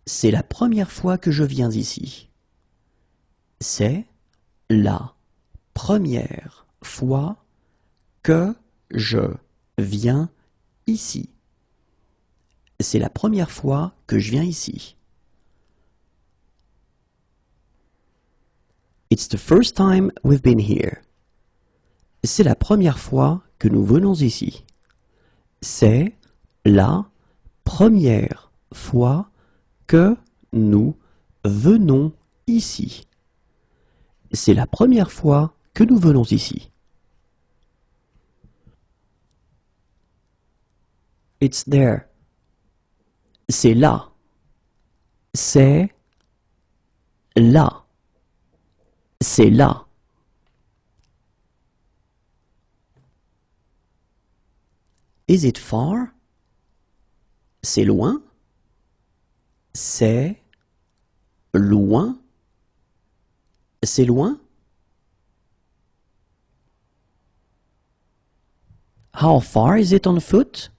C'est la première fois que je viens ici. C'est la première fois que je viens ici. C'est la première fois que je viens ici. It's the first time we've been here. C'est la première fois que nous venons ici. C'est la première fois que nous venons ici. C'est la première fois que nous venons ici. It's there. C'est là. C'est là. C'est là. Is it far? C'est loin. C'est loin. C'est loin. How far is it on foot?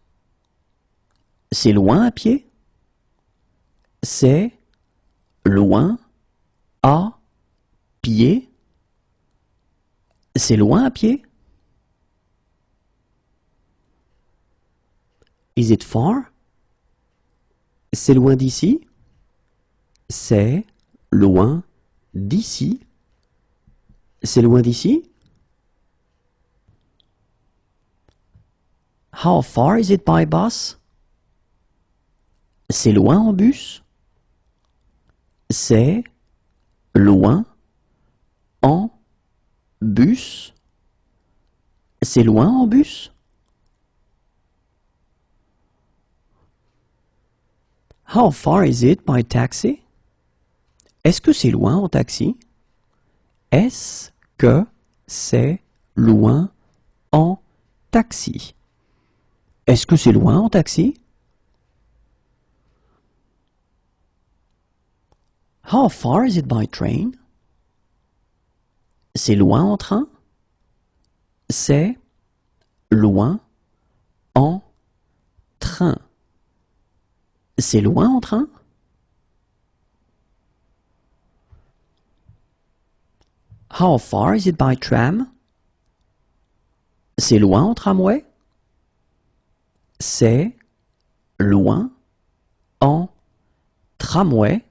C'est loin à pied. C'est loin à pied. C'est loin à pied. Is it far? C'est loin d'ici. C'est loin d'ici. C'est loin d'ici. How far is it by bus? C'est loin en bus. C'est loin en bus. C'est loin en bus. How far is it by taxi? Est-ce que c'est loin en taxi? Est-ce que c'est loin en taxi? Est-ce que c'est loin en taxi? How far is it by train? C'est loin en train? C'est loin en train. C'est loin en train? How far is it by tram? C'est loin en tramway? C'est loin en tramway?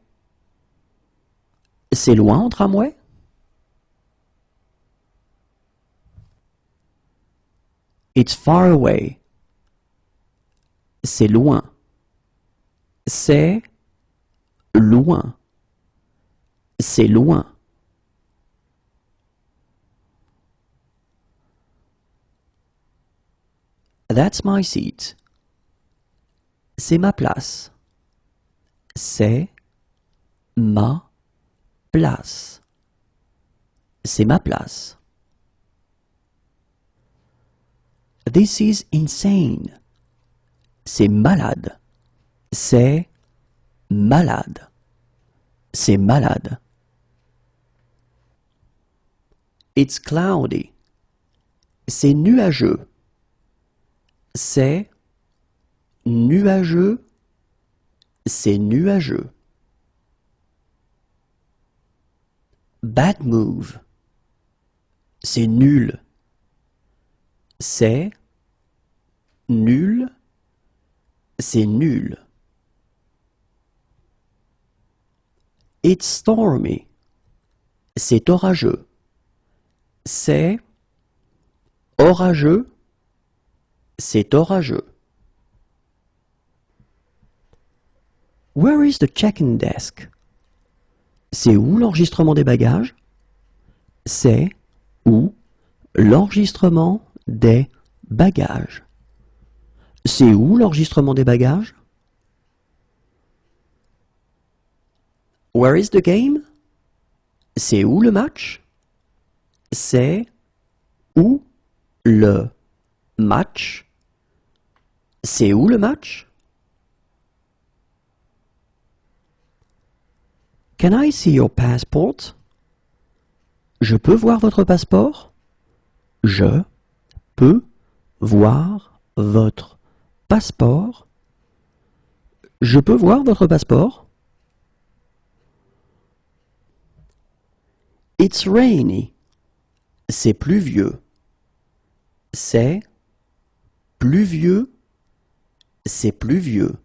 C'est loin en tramway? It's far away. C'est loin. C'est loin. C'est loin. That's my seat. C'est ma place. C'est ma place. C'est ma place. This is insane. C'est malade. C'est malade. C'est malade. It's cloudy. C'est nuageux. C'est nuageux. C'est nuageux. Bad move. C'est nul. C'est nul. C'est nul. It's stormy. C'est orageux. C'est orageux. C'est orageux. Where is the check-in desk? C'est où l'enregistrement des bagages? C'est où l'enregistrement des bagages? C'est où l'enregistrement des bagages? Where is the game? C'est où le match? C'est où le match? C'est où le match? Can I see your passport? Je peux voir votre passeport? Je peux voir votre passeport? Je peux voir votre passeport? It's rainy. C'est pluvieux. C'est pluvieux. C'est pluvieux.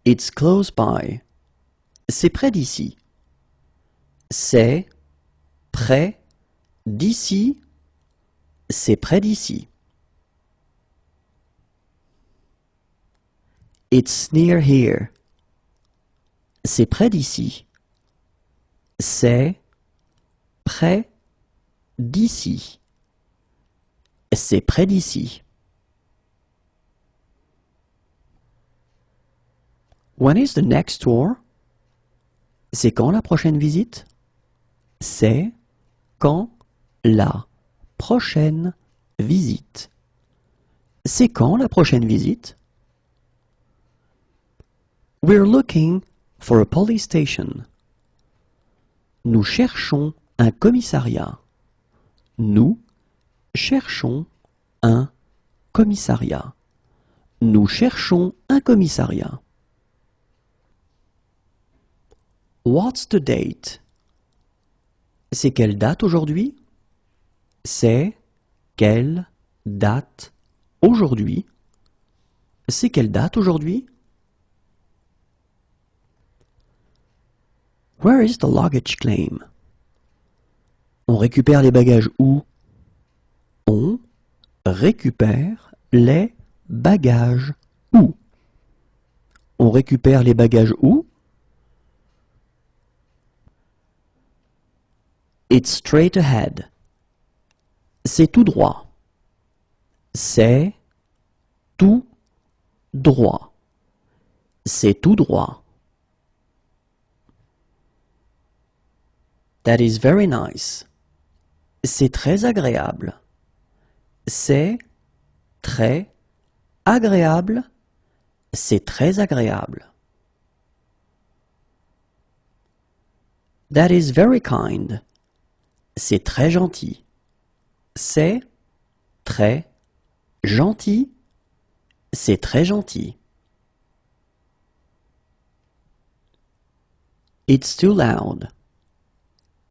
It's close by. C'est près d'ici. C'est près d'ici. C'est près d'ici. It's near here. C'est près d'ici. C'est près d'ici. C'est près d'ici. When is the next tour? C'est quand la prochaine visite? C'est quand la prochaine visite? C'est quand la prochaine visite? We're looking for a police station. Nous cherchons un commissariat. Nous cherchons un commissariat. Nous cherchons un commissariat. What's the date? C'est quelle date aujourd'hui? C'est quelle date aujourd'hui? C'est quelle date aujourd'hui? Where is the luggage claim? On récupère les bagages où? On récupère les bagages où? On récupère les bagages où? It's straight ahead. C'est tout droit. C'est tout droit. C'est tout droit. That is very nice. C'est très agréable. C'est très agréable. C'est très agréable. That is very kind. C'est très gentil. C'est très gentil. C'est très gentil. It's too loud.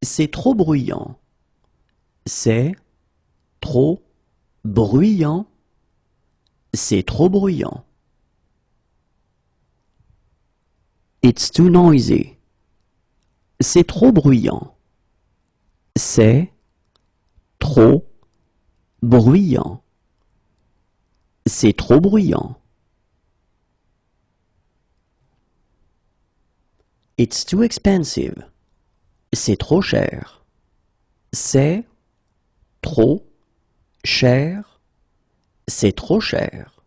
C'est trop bruyant. C'est trop bruyant. C'est trop bruyant. It's too noisy. C'est trop bruyant. C'est trop bruyant. C'est trop bruyant. It's too expensive. C'est trop cher. C'est trop cher. C'est trop cher.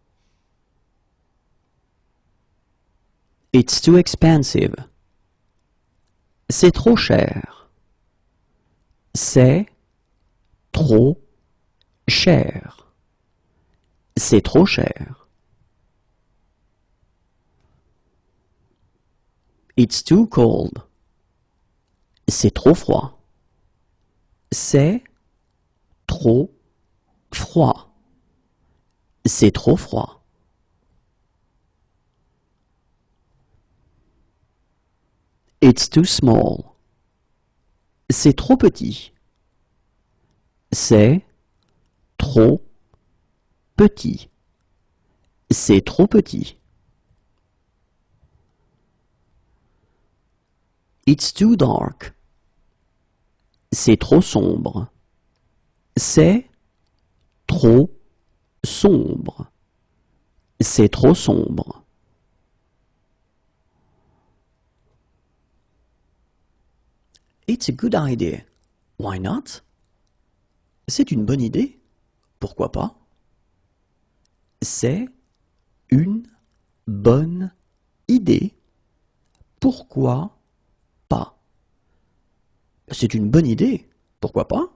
It's too expensive. C'est trop cher. C'est trop cher. C'est trop cher. It's too cold. C'est trop froid. C'est trop froid. C'est trop froid. It's too small. C'est trop petit. C'est trop petit. C'est trop petit. It's too dark. C'est trop sombre. C'est trop sombre. C'est trop sombre. It's a good idea. Why not? C'est une bonne idée. Pourquoi pas? C'est une bonne idée. Pourquoi pas? C'est une bonne idée. Pourquoi pas?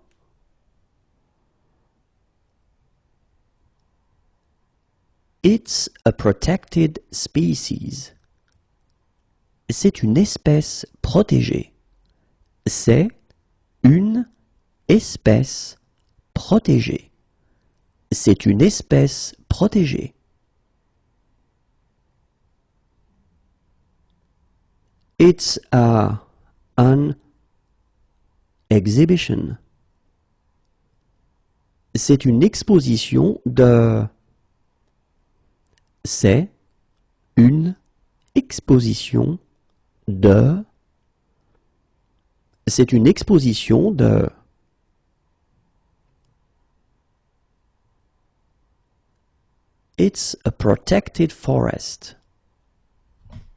It's a protected species. C'est une espèce protégée. C'est une espèce protégée. C'est une espèce protégée. It's an exhibition. C'est une exposition de... C'est une exposition de... C'est une exposition de... It's a protected forest.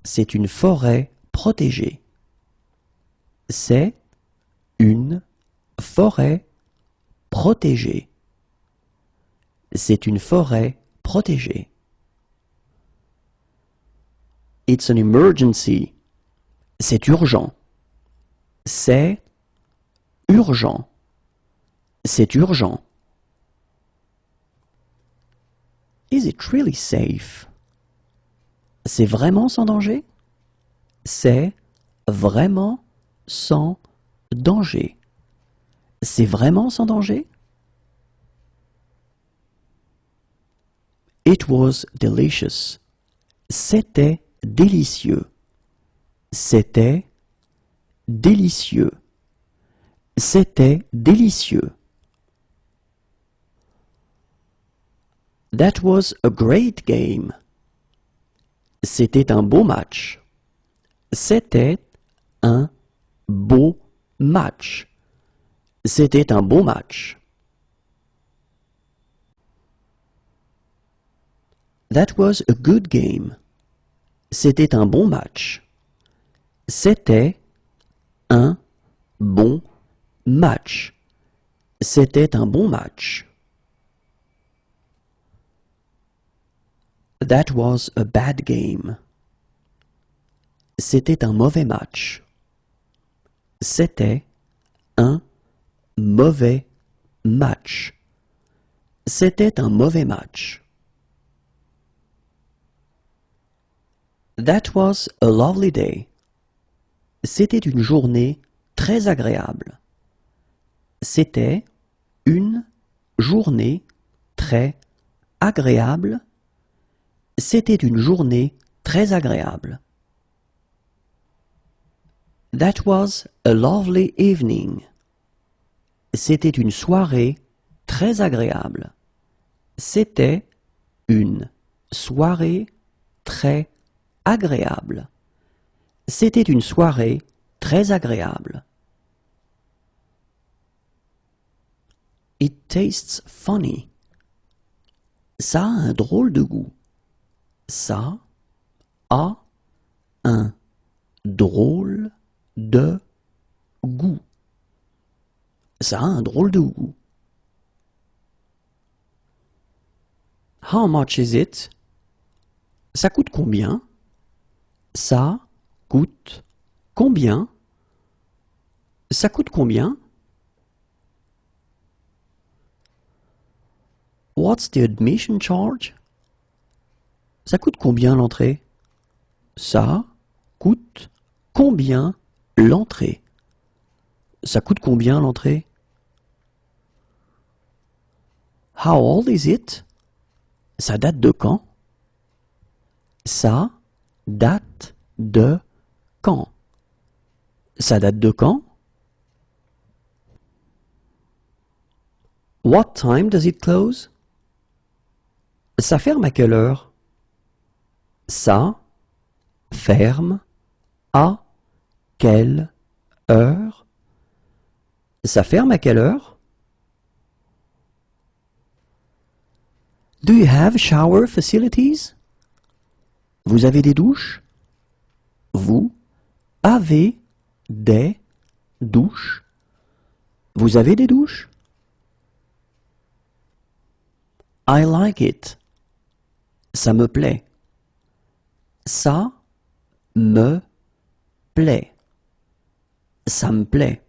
C'est une forêt protégée. C'est une forêt protégée. C'est une forêt protégée. It's an emergency. C'est urgent. C'est urgent. C'est urgent. Is it really safe? C'est vraiment sans danger? C'est vraiment sans danger. C'est vraiment sans danger? It was delicious. C'était délicieux. C'était délicieux. C'était délicieux. That was a great game. C'était un beau match. C'était un beau match. C'était un beau match. That was a good game. C'était un bon match. C'était un bon match. C'était un bon match. That was a bad game. C'était un mauvais match. C'était un mauvais match. C'était un mauvais match. That was a lovely day. C'était une journée très agréable. C'était une journée très agréable. C'était une journée très agréable. That was a lovely evening. C'était une soirée très agréable. C'était une soirée très agréable. C'était une soirée très agréable. It tastes funny. Ça a un drôle de goût. Ça a un drôle de goût. Ça a un drôle de goût. How much is it? Ça coûte combien? Ça coûte combien? Ça coûte combien? What's the admission charge? Ça coûte combien l'entrée? Ça coûte combien l'entrée? Ça coûte combien l'entrée? How old is it? Ça date de quand? Ça date de quand? Ça date de quand? What time does it close? Ça ferme à quelle heure? Ça ferme à quelle heure? Ça ferme à quelle heure? Do you have shower facilities? Vous avez des douches? Vous avez des douches? Vous avez des douches? I like it. Ça me plaît. Ça me plaît. Ça me plaît.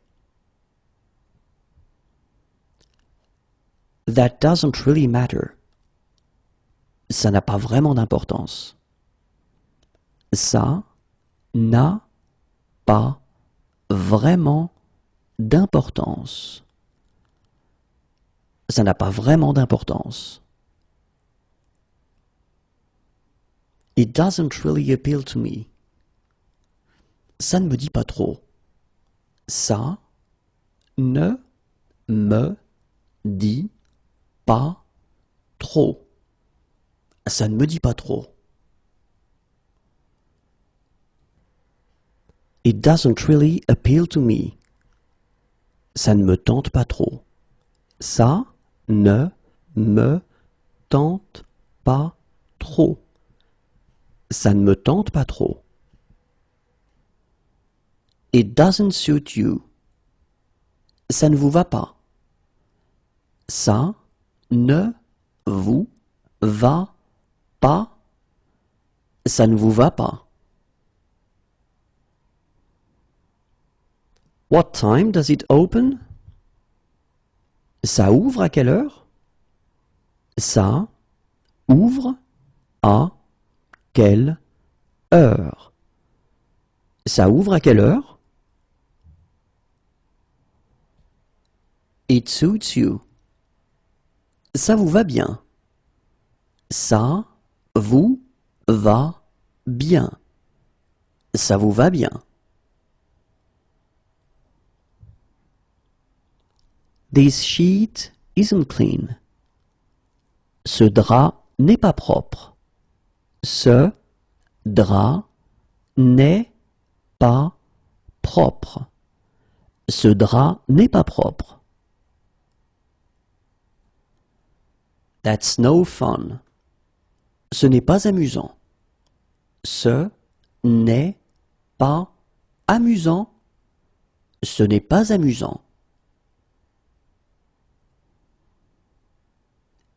That doesn't really matter. Ça n'a pas vraiment d'importance. Ça n'a pas vraiment d'importance. Ça n'a pas vraiment d'importance. It doesn't really appeal to me. Ça ne me dit pas trop. Ça ne me dit pas trop. Ça ne me dit pas trop. It doesn't really appeal to me. Ça ne me tente pas trop. Ça ne me tente pas trop. Ça ne me tente pas trop. It doesn't suit you. Ça ne vous va pas. Ça ne vous va pas. Ça ne vous va pas. What time does it open? Ça ouvre à quelle heure? Ça ouvre à quelle heure? Ça ouvre à quelle heure? It suits you. Ça vous va bien. Ça vous va bien. Ça vous va bien. This sheet isn't clean. Ce drap n'est pas propre. Ce drap n'est pas propre. Ce drap n'est pas propre. That's no fun. Ce n'est pas amusant. Ce n'est pas amusant. Ce n'est pas amusant.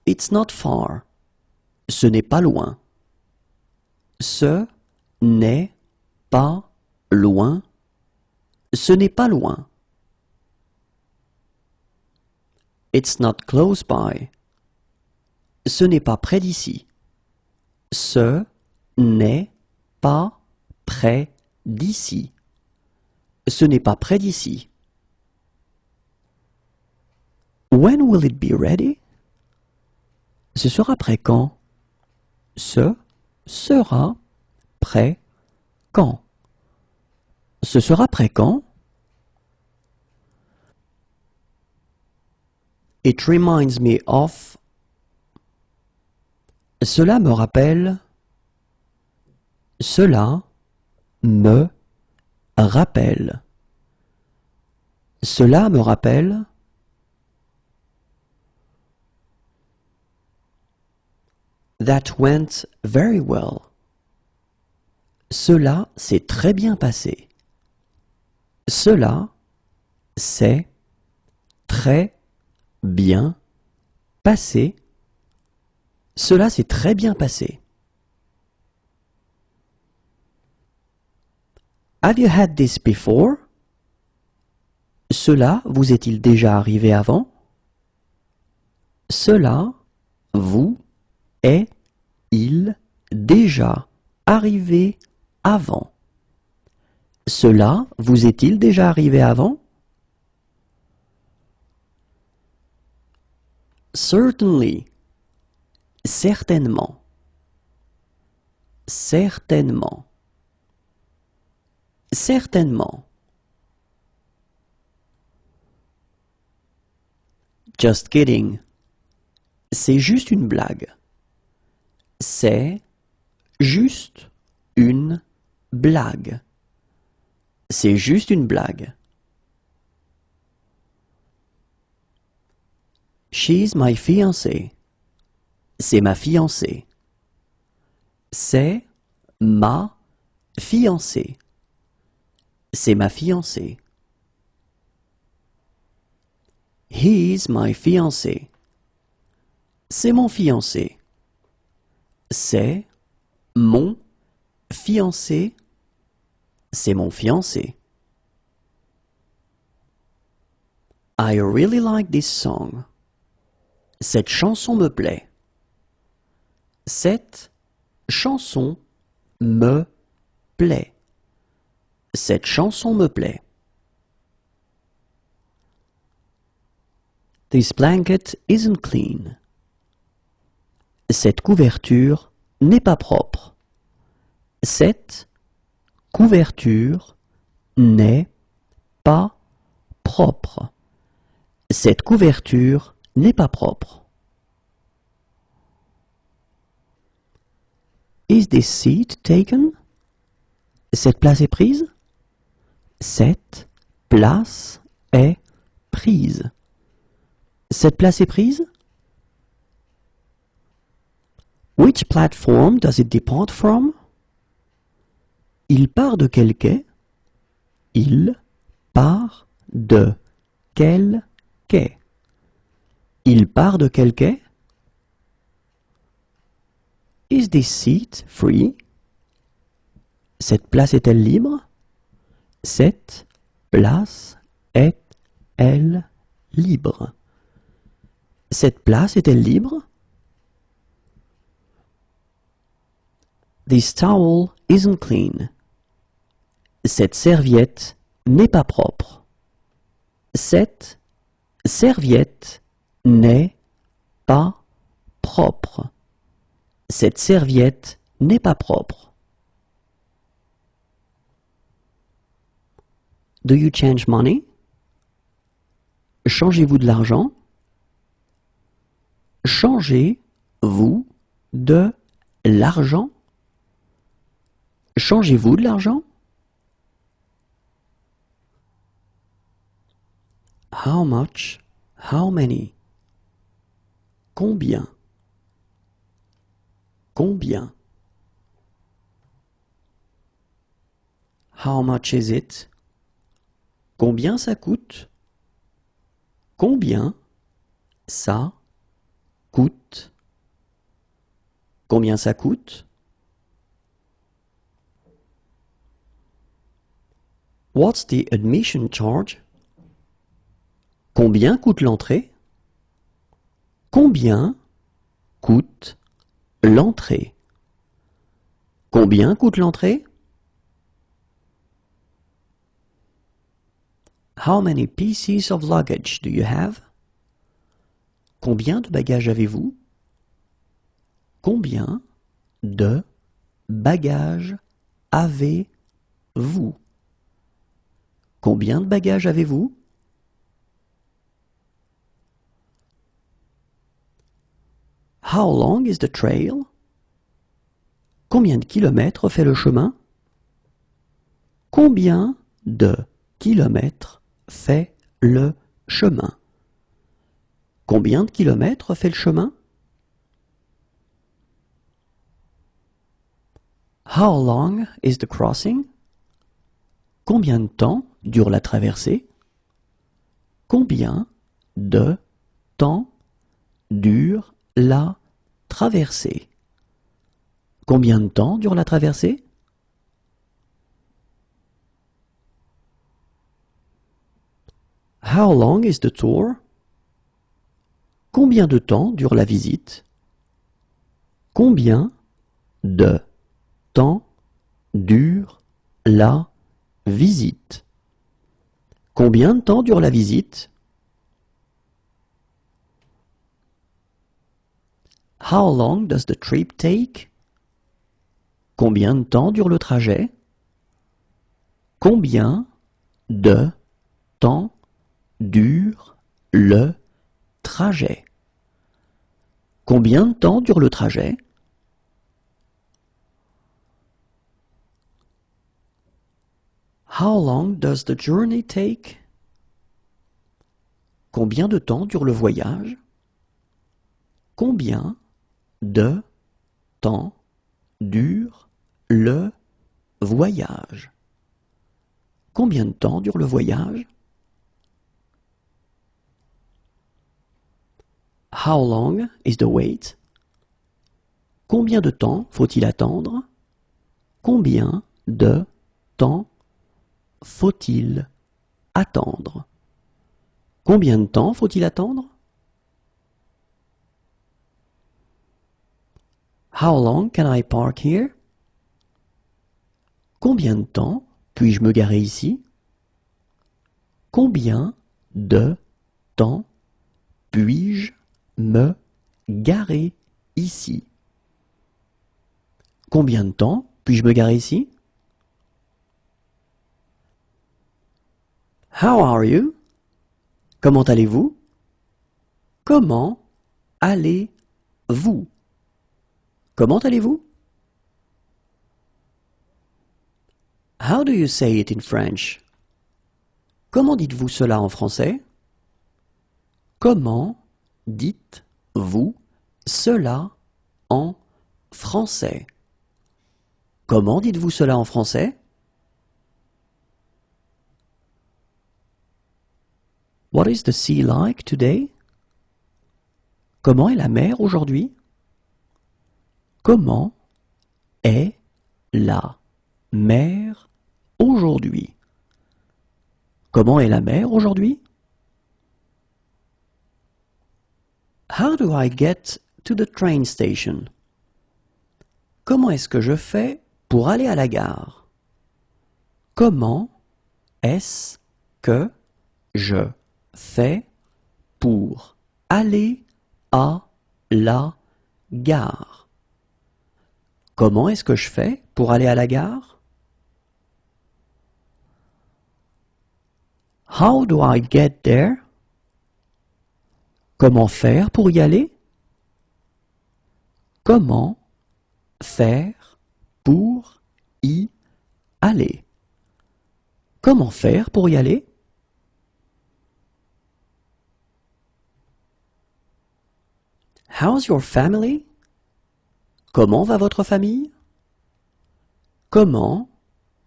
It's not far. Ce n'est pas loin. Ce n'est pas loin. Ce n'est pas loin. It's not close by. Ce n'est pas près d'ici. Ce n'est pas près d'ici. Ce n'est pas près d'ici. When will it be ready? Ce sera prêt quand? Ce sera prêt quand? Ce sera prêt quand? It reminds me of. Cela me rappelle. Cela me rappelle. Cela me rappelle. That went very well. Cela s'est très bien passé. Cela s'est très bien passé. Cela s'est très bien passé. Have you had this before? Cela vous est-il déjà arrivé avant? Cela vous est-il déjà arrivé avant? Cela vous est-il déjà arrivé avant? Certainly. Certainement. Certainement. Certainement. Just kidding. C'est juste une blague. C'est juste une blague. C'est juste une blague. She's my fiancée. C'est ma fiancée. C'est ma fiancée. C'est ma fiancée. He's my fiancé. C'est mon fiancé. C'est mon fiancé. c'est mon fiancé. I really like this song. Cette chanson me plaît. Cette chanson me plaît. Cette chanson me plaît. This blanket isn't clean. Cette couverture n'est pas propre. Cette couverture n'est pas propre. Cette couverture n'est pas propre. Is this seat taken? Cette place est prise? Cette place est prise. Cette place est prise? Which platform does it depart from? Il part de quel quai? Il part de quel quai? Il part de quel quai? Is this seat free? Cette place est-elle libre? Cette place est-elle libre? Cette place est-elle libre? This towel isn't clean. Cette serviette n'est pas propre. Cette serviette n'est pas propre. Cette serviette n'est pas propre. Do you change money? Changez-vous de l'argent? Changez-vous de l'argent? Changez-vous de l'argent? How much? How many? Combien? Combien? How much is it? Combien ça coûte? Combien ça coûte? Combien ça coûte? What's the admission charge? Combien coûte l'entrée? Combien coûte l'entrée? Combien coûte l'entrée? How many pieces of luggage do you have? Combien de bagages avez-vous? Combien de bagages avez-vous? Combien de bagages avez-vous? How long is the trail? Combien de kilomètres fait le chemin? Combien de kilomètres fait le chemin? Combien de kilomètres fait le chemin? How long is the crossing? Combien de temps dure la traversée? Combien de temps dure la traversée? Combien de temps dure la traversée? How long is the tour? Combien de temps dure la visite? Combien de temps dure la visite? Combien de temps dure la visite? How long does the trip take? Combien de temps dure le trajet? Combien de temps dure le trajet? Combien de temps dure le trajet? How long does the journey take? Combien de temps dure le voyage? Combien de temps dure le voyage? Combien de temps dure le voyage? How long is the wait? Combien de temps faut-il attendre? Combien de temps faut-il attendre? Combien de temps faut-il attendre? How long can I park here? Combien de temps puis-je me garer ici? Combien de temps puis-je me garer ici? Combien de temps puis-je me garer ici? How are you? Comment allez-vous? Comment allez-vous? Comment allez-vous? How do you say it in French? Comment dites-vous cela en français? Comment dites-vous cela en français? Comment dites-vous cela en français? What is the sea like today? Comment est la mer aujourd'hui? Comment est la mer aujourd'hui? Comment est la mer aujourd'hui? How do I get to the train station? Comment est-ce que je fais pour aller à la gare? Comment est-ce que je fais pour aller à la gare? Comment est-ce que je fais pour aller à la gare? How do I get there? Comment faire pour y aller? Comment faire pour y aller? Comment faire pour y aller? How's your family? Comment va votre famille? Comment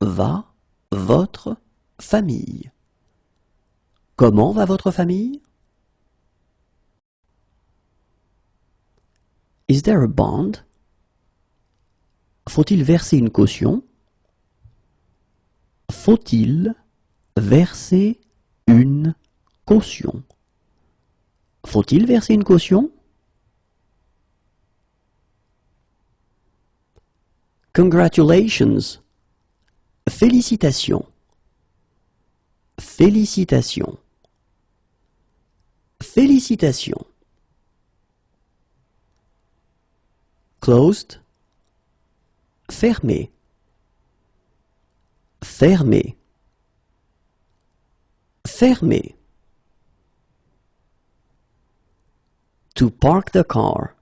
va votre famille? Comment va votre famille? Is there a bond? Faut-il verser une caution? Faut-il verser une caution? Faut-il verser une caution? Congratulations. Félicitations. Félicitations. Félicitations. Closed. Fermé. Fermé. Fermé. To park the car.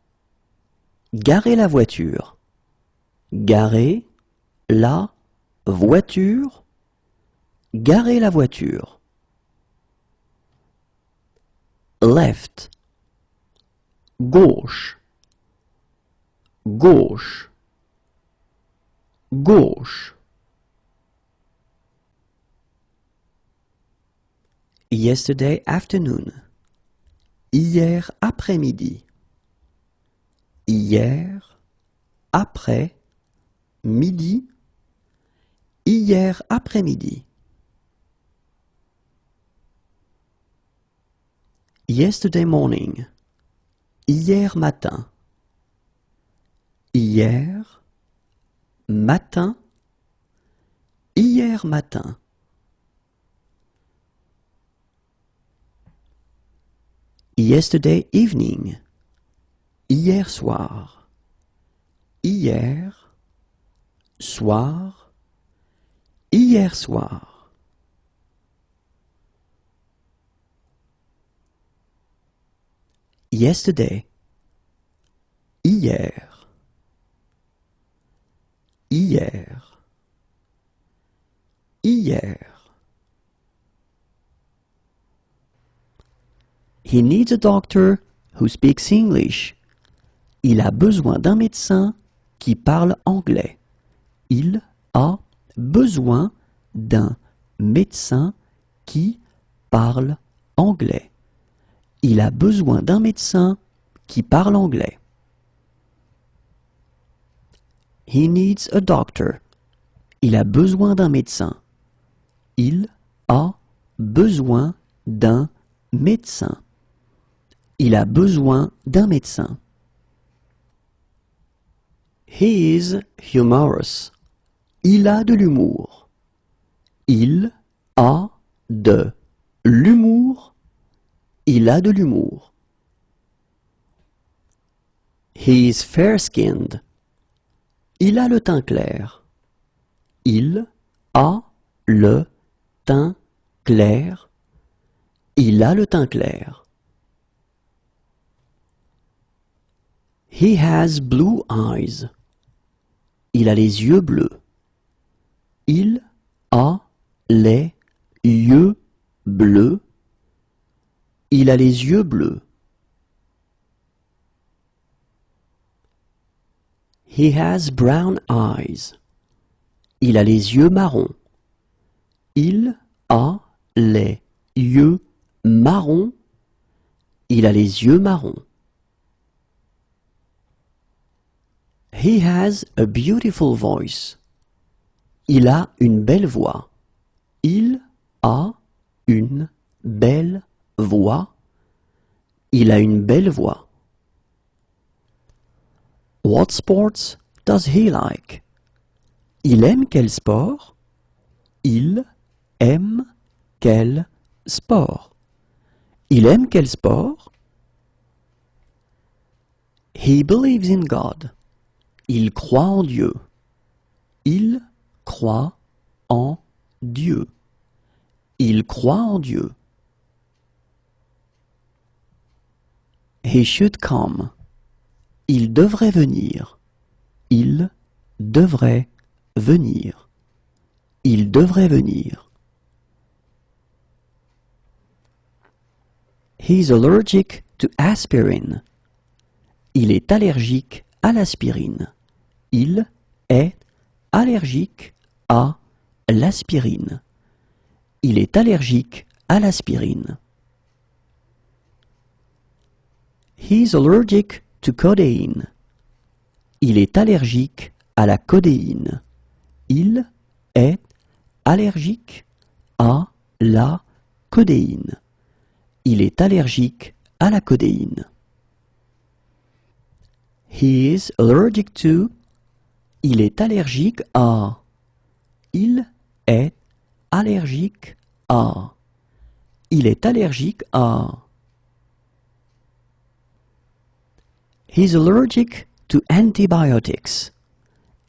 Garer la voiture. Garer la voiture. Garer la voiture. Left. Gauche. Gauche. Gauche. Yesterday afternoon. Hier après-midi. Hier après-midi. Hier après-midi. Yesterday morning. Hier matin. Hier matin. Hier matin. Yesterday evening. Hier soir. Hier soir. Hier soir. Yesterday. Hier. Hier. Hier. He needs a doctor who speaks English. Il a besoin d'un médecin qui parle anglais. Il a besoin d'un médecin qui parle anglais. Il a besoin d'un médecin qui parle anglais. He needs a doctor. Il a besoin d'un médecin. Il a besoin d'un médecin. Il a besoin d'un médecin. He is humorous. Il a de l'humour. Il a de l'humour. Il a de l'humour. He is fair-skinned. Il a le teint clair. Il a le teint clair. Il a le teint clair. He has blue eyes. Il a les yeux bleus. Il a les yeux bleus. Il a les yeux bleus. He has brown eyes. Il a les yeux marrons. Il a les yeux marrons. Il a les yeux marrons. He has a beautiful voice. Il a une belle voix. Il a une belle voix. Il a une belle voix. What sports does he like? Il aime quel sport? Il aime quel sport? Il aime quel sport? He believes in God. Il croit en Dieu. Il croit en Dieu. Il croit en Dieu. He should come. Il devrait venir. Il devrait venir. Il devrait venir. He's allergic to aspirin. Il est allergique à l'aspirine. Il est allergique à l'aspirine. Il est allergique à l'aspirine. He's allergic to codeine. Il est allergique à la codéine. Il est allergique à la codéine. Il est allergique à la codéine. He is allergic to. Il est allergique à. Il est allergique à. Il est allergique à. He's allergic to antibiotics.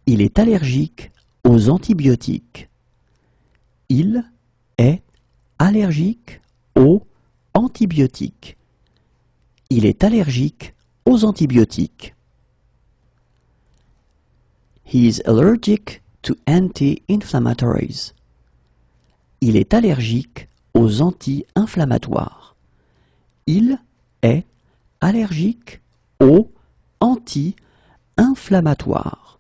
Il est allergique aux antibiotiques. Il est allergique aux antibiotiques. Il est allergique aux antibiotiques. He is allergic to anti-inflammatories. Il est allergique aux anti-inflammatoires. Il est allergique aux anti-inflammatoires.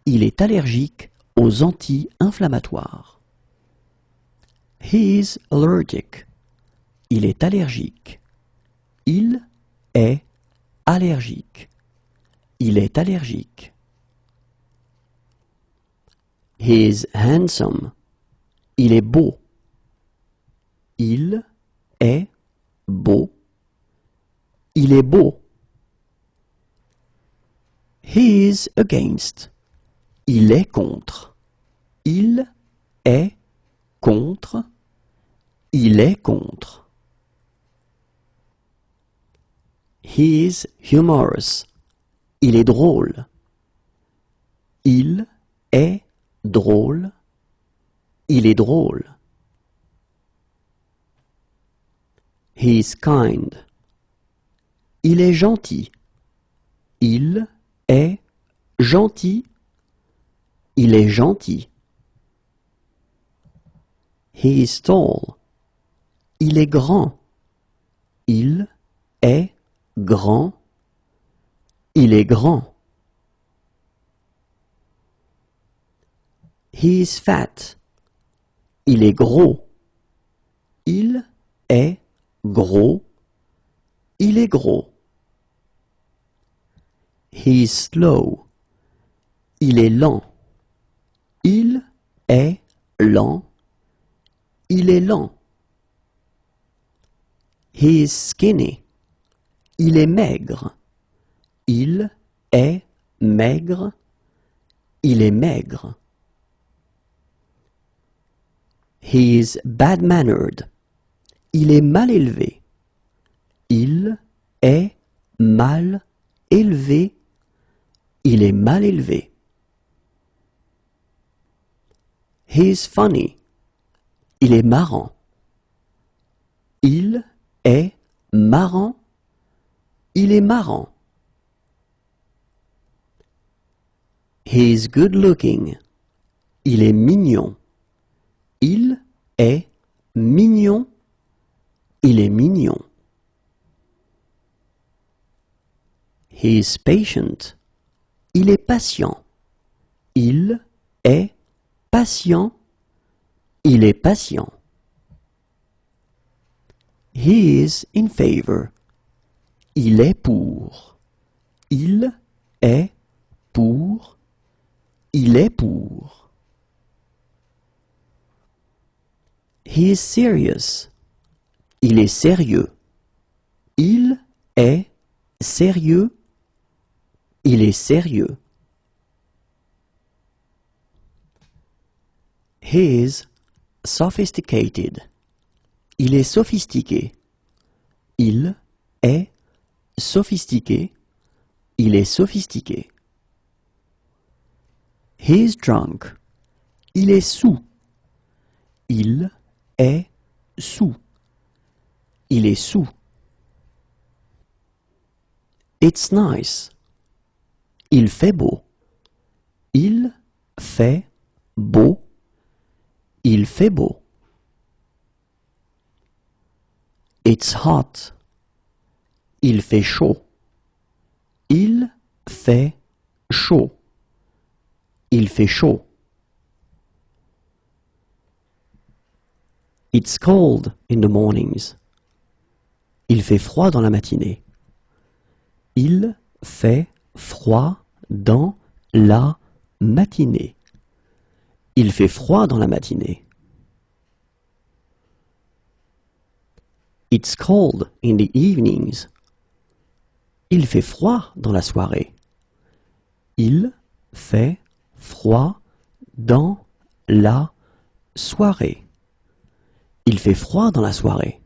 Il est allergique aux anti-inflammatoires. He is allergic. Il est allergique. Il est allergique. Il est allergique. He is handsome. Il est beau. Il est beau. Il est beau. He is against. Il est contre. Il est contre. Il est contre. He is humorous. Il est drôle. Il est drôle. Il est drôle. He is kind. Il est gentil. Il est gentil. Il est gentil. He is tall. Il est grand. Il est grand. Il est grand. He is fat. Il est gros. Il est gros. Il est gros. He is slow. Il est lent. Il est lent. Il est lent. He is skinny. Il est maigre. Il est maigre. Il est maigre. He is bad-mannered. Il est mal élevé. Il est mal élevé. Il est mal élevé. He is funny. Il est marrant. Il est marrant. Il est marrant. He is good looking. Il est mignon. Il est mignon. Il est mignon. He is patient. Il est patient. Il est patient. Il est patient. He is in favor. Il est pour. Il est pour. Il est pour. He is serious. Il est sérieux. Il est sérieux. Il est sérieux. He is sophisticated. Il est sophistiqué. Il est sophistiqué. Il est sophistiqué. He is drunk. Il est saoul. Il est saoul. Il est saoul. It's nice. Il fait beau. Il fait beau. Il fait beau. It's hot. Il fait chaud. Il fait chaud. Il fait chaud. It's cold in the mornings. Il fait froid dans la matinée. Il fait froid dans la matinée. Il fait froid dans la matinée. It's cold in the evenings. Il fait froid dans la soirée. Il fait froid dans la soirée. Il fait froid dans la soirée.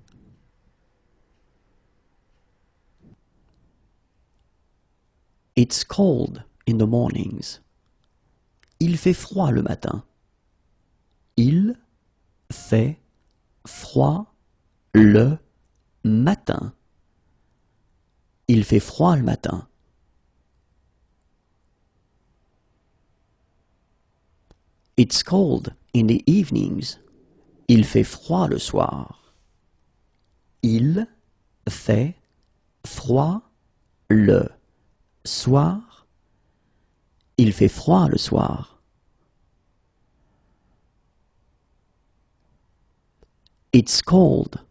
It's cold in the mornings. Il fait froid le matin. Il fait froid le matin. Il fait froid le matin. It's cold in the evenings. Il fait froid le soir. Il fait froid le soir. Il fait froid le soir. It's cold.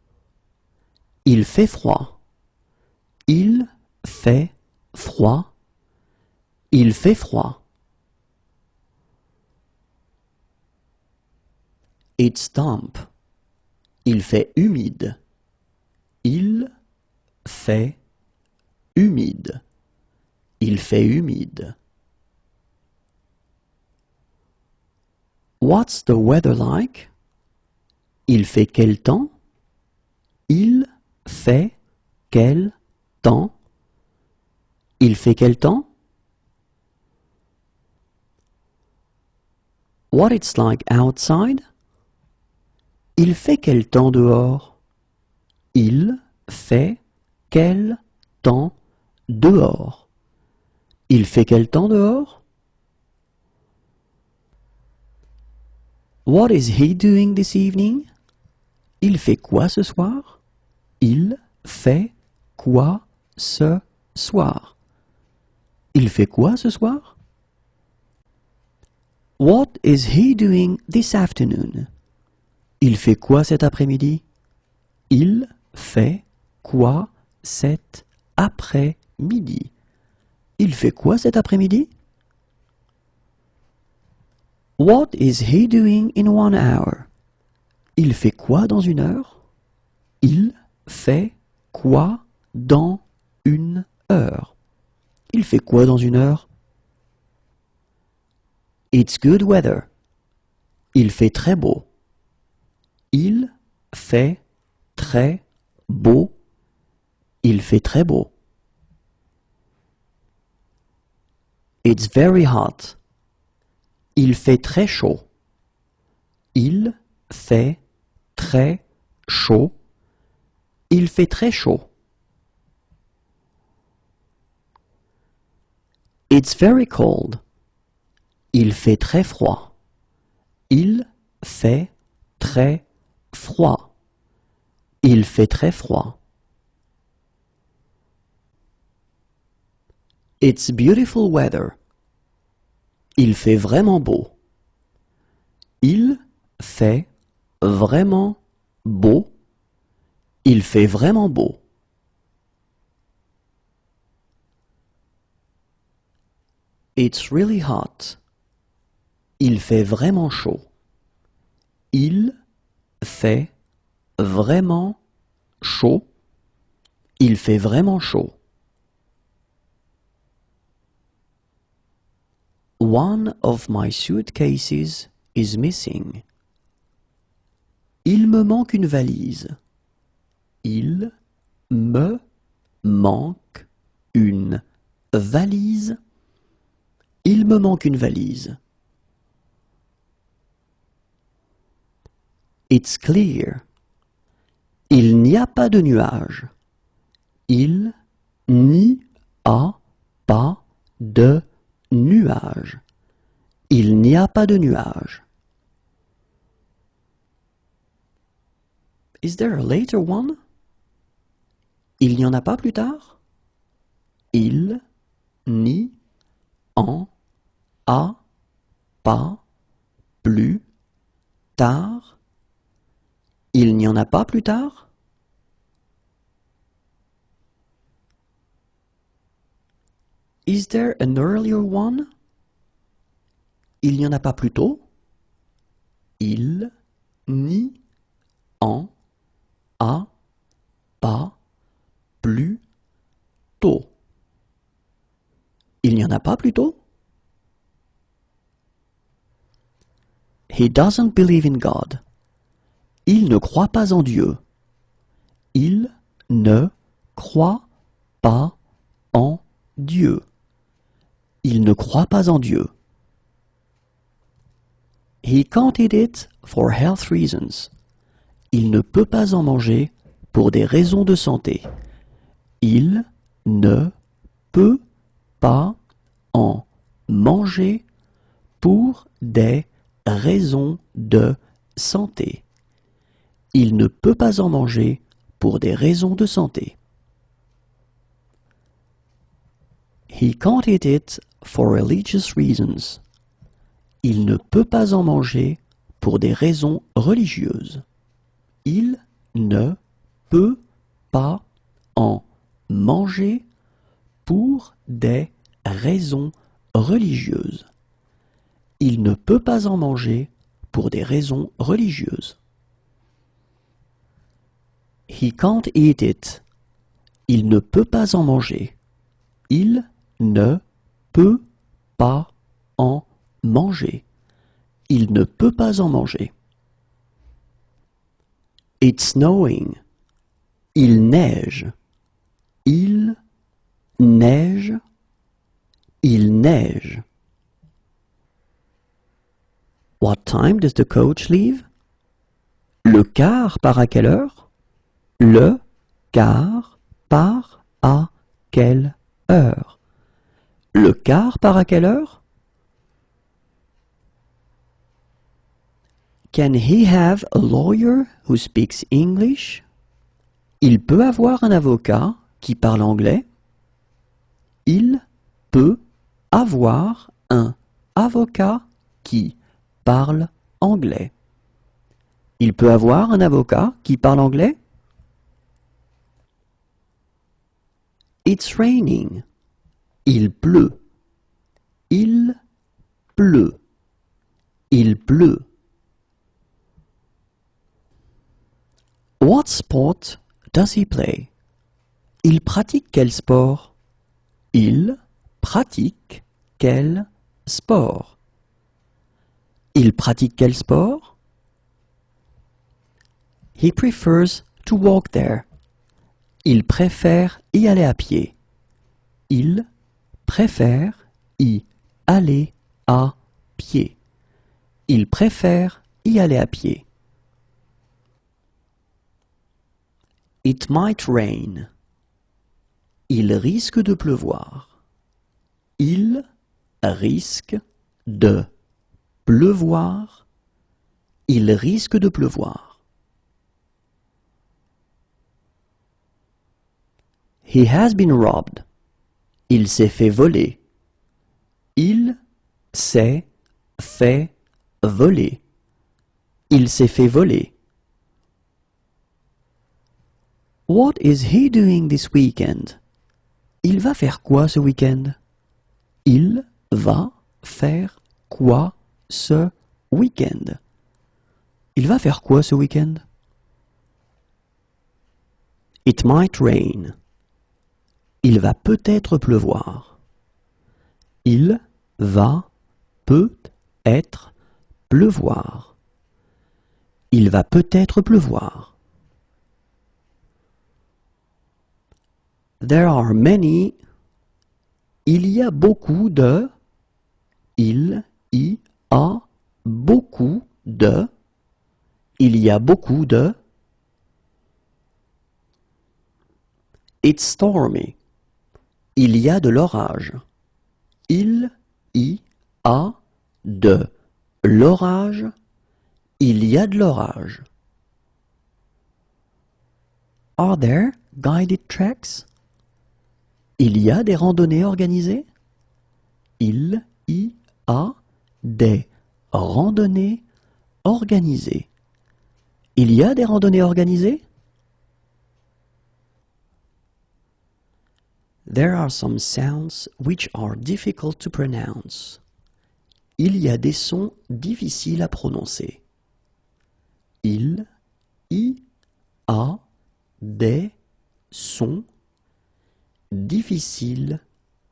Il fait froid. Il fait froid. Il fait froid. It's damp. Il fait humide. Il fait humide. Il fait humide. What's the weather like? Il fait quel temps? Il fait quel temps? Il fait quel temps? What it's like outside? Il fait quel temps dehors? Il fait quel temps dehors? Il fait quel temps dehors? What is he doing this evening? Il fait quoi ce soir? Il fait quoi ce soir? Il fait quoi ce soir? What is he doing this afternoon? Il fait quoi cet après-midi? Il fait quoi cet après-midi? Il fait quoi cet après-midi? What is he doing in 1 hour? Il fait quoi dans une heure? Il fait quoi dans une heure? Il fait quoi dans une heure? It's good weather. Il fait très beau. Il fait très beau. Il fait très beau. It's very hot. Il fait très chaud. Il fait très chaud. Il fait très chaud. It's very cold. Il fait très froid. Il fait très froid. Il fait très froid. It's beautiful weather. Il fait vraiment beau. Il fait vraiment beau. Il fait vraiment beau. It's really hot. Il fait vraiment chaud. Il fait vraiment chaud. Il fait vraiment chaud. One of my suitcases is missing. Il me manque une valise. Il me manque une valise. Il me manque une valise. It's clear. Il n'y a pas de nuages. Il n'y a pas de nuages. Il n'y a pas de nuages. Is there a later one? Il n'y en a pas plus tard? Il n'y en a pas plus tard? Il n'y en a pas plus tard? Is there an earlier one? Il n'y en a pas plus tôt? Il n'y en a pas plus tôt. Il n'y en a pas plus tôt? He doesn't believe in God. Il ne croit pas en Dieu. Il ne croit pas en Dieu. Il ne croit pas en Dieu. He can't eat it for health reasons. Il ne peut pas en manger pour des raisons de santé. Il ne peut pas en manger pour des raisons de santé. Il ne peut pas en manger pour des raisons de santé. He can't eat it for religious reasons. Il ne peut pas en manger pour des raisons religieuses. Il ne peut pas en manger pour des raisons religieuses. Il ne peut pas en manger pour des raisons religieuses. He can't eat it. Il ne peut pas en manger. Il ne peut pas en manger. Il ne peut pas en manger. It's snowing. Il neige. Il neige. Il neige. What time does the coach leave? Le car part à quelle heure? Le car part à quelle heure? Le car part à quelle heure? Can he have a lawyer who speaks English? Il peut avoir un avocat qui parle anglais. Il peut avoir un avocat qui parle anglais. Il peut avoir un avocat qui parle anglais? It's raining. Il pleut. Il pleut. Il pleut. What sport does he play? Il pratique quel sport? Il pratique quel sport? Il pratique quel sport? He prefers to walk there. Il préfère y aller à pied. Il préfère y aller à pied. Il préfère y aller à pied. It might rain. Il risque de pleuvoir. Il risque de pleuvoir. Il risque de pleuvoir. He has been robbed. Il s'est fait voler. Il s'est fait voler. Il s'est fait voler. What is he doing this weekend? Il va faire quoi ce week-end? Il va faire quoi ce week-end? Il va faire quoi ce week-end? It might rain. Il va peut-être pleuvoir. Il va peut-être pleuvoir. Il va peut-être pleuvoir. There are many. Il y a beaucoup de. Il y a beaucoup de. Il y a beaucoup de. It's stormy. Il y a de l'orage. Il y a de l'orage. Il y a de l'orage. Are there guided treks? Il y a des randonnées organisées? Il y a des randonnées organisées. Il y a des randonnées organisées? There are some sounds which are difficult to pronounce. Il y a des sons difficiles à prononcer. Il y a des sons difficiles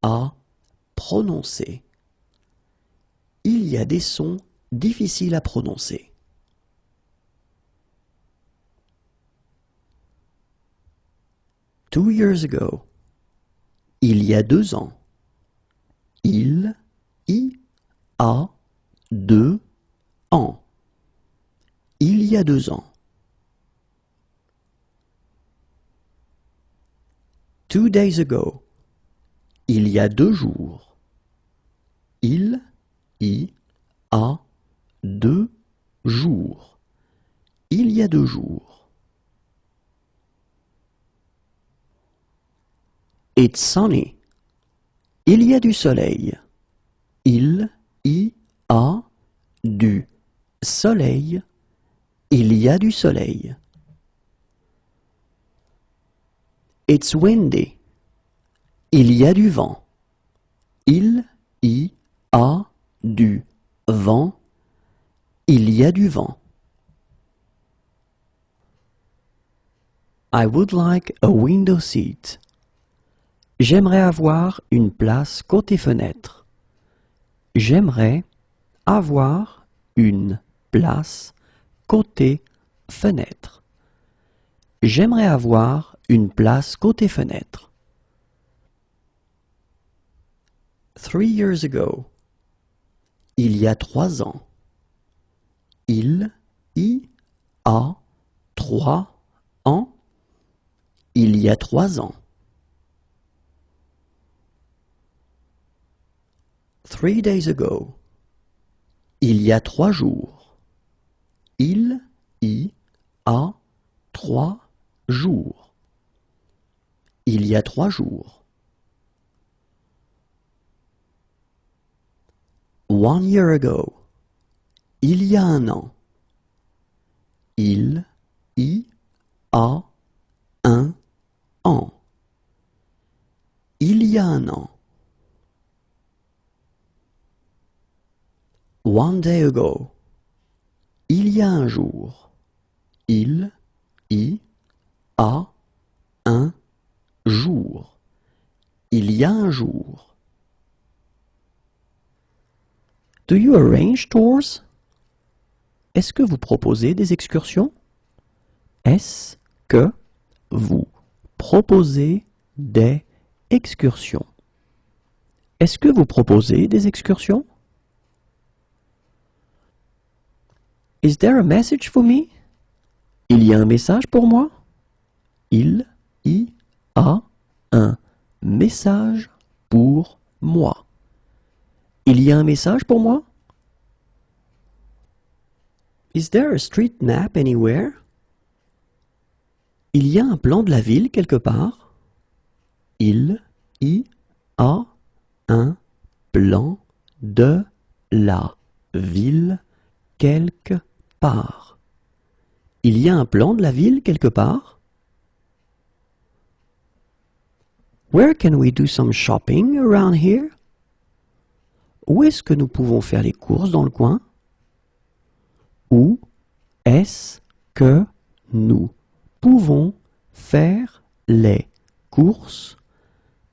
à prononcer. Il y a des sons difficiles à prononcer. Two years ago. Il y a 2 ans. Il y a 2 ans. Il y a 2 ans. 2 days ago. Il y a 2 jours. Il y a 2 jours. Il y a 2 jours. It's sunny. Il y a du soleil. Il y a du soleil. Il y a du soleil. It's windy. Il y a du vent. Il y a du vent. Il y a du vent. I would like a window seat. J'aimerais avoir une place côté fenêtre. J'aimerais avoir une place côté fenêtre. J'aimerais avoir une place côté fenêtre. 3 years ago. Il y a 3 ans. Il y a 3 ans. Il y a 3 ans. 3 days ago. Il y a 3 jours. Il y a 3 jours. Il y a 3 jours. 1 year ago. Il y a 1 an. Il y a 1 an. Il y a 1 an. 1 day ago. Il y a un jour. Il y a un jour. Il y a un jour. Do you arrange tours? Est-ce que vous proposez des excursions? Est-ce que vous proposez des excursions? Est-ce que vous proposez des excursions? Is there a message for me? Il y a un message pour moi? Il y a un message pour moi. Il y a un message pour moi? Is there a street map anywhere? Il y a un plan de la ville quelque part? Il y a un plan de la ville quelque part. Il y a un plan de la ville quelque part? Where can we do some shopping around here? Où est-ce que nous pouvons faire les courses dans le coin? Où est-ce que nous pouvons faire les courses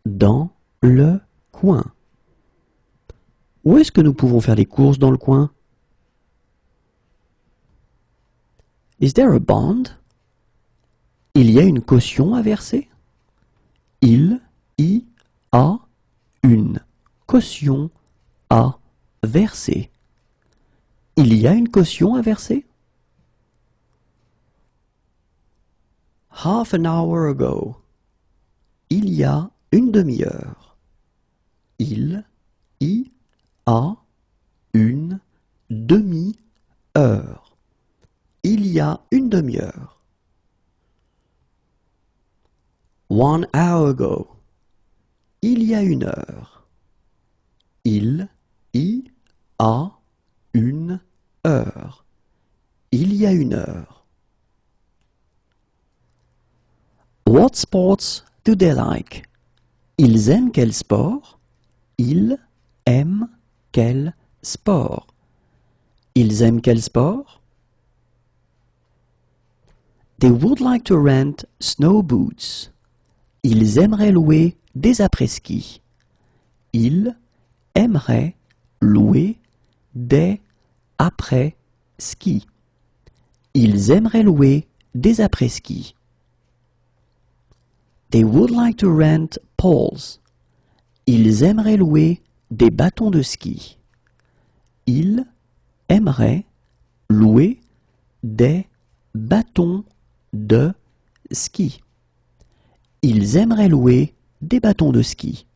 dans le coin? Où est-ce que nous pouvons faire les courses dans le coin? Is there a bond? Il y a une caution à verser? Il y a une caution à verser. Il y a une caution à verser? Half an hour ago. Il y a une demi-heure. Il y a une demi-heure. Il y a une demi-heure. 1 hour ago. Il y a une heure. Il y a une heure. Il y a une heure. What sports do they like? Ils aiment quel sport? Ils aiment quel sport? Ils aiment quel sport? They would like to rent snow boots. Ils aimeraient louer des après-ski. Ils aimeraient louer des après-ski. Ils aimeraient louer des après-ski. They would like to rent poles. Ils aimeraient louer des bâtons de ski. Ils aimeraient louer des bâtons de ski. Ils aimeraient louer des bâtons de ski.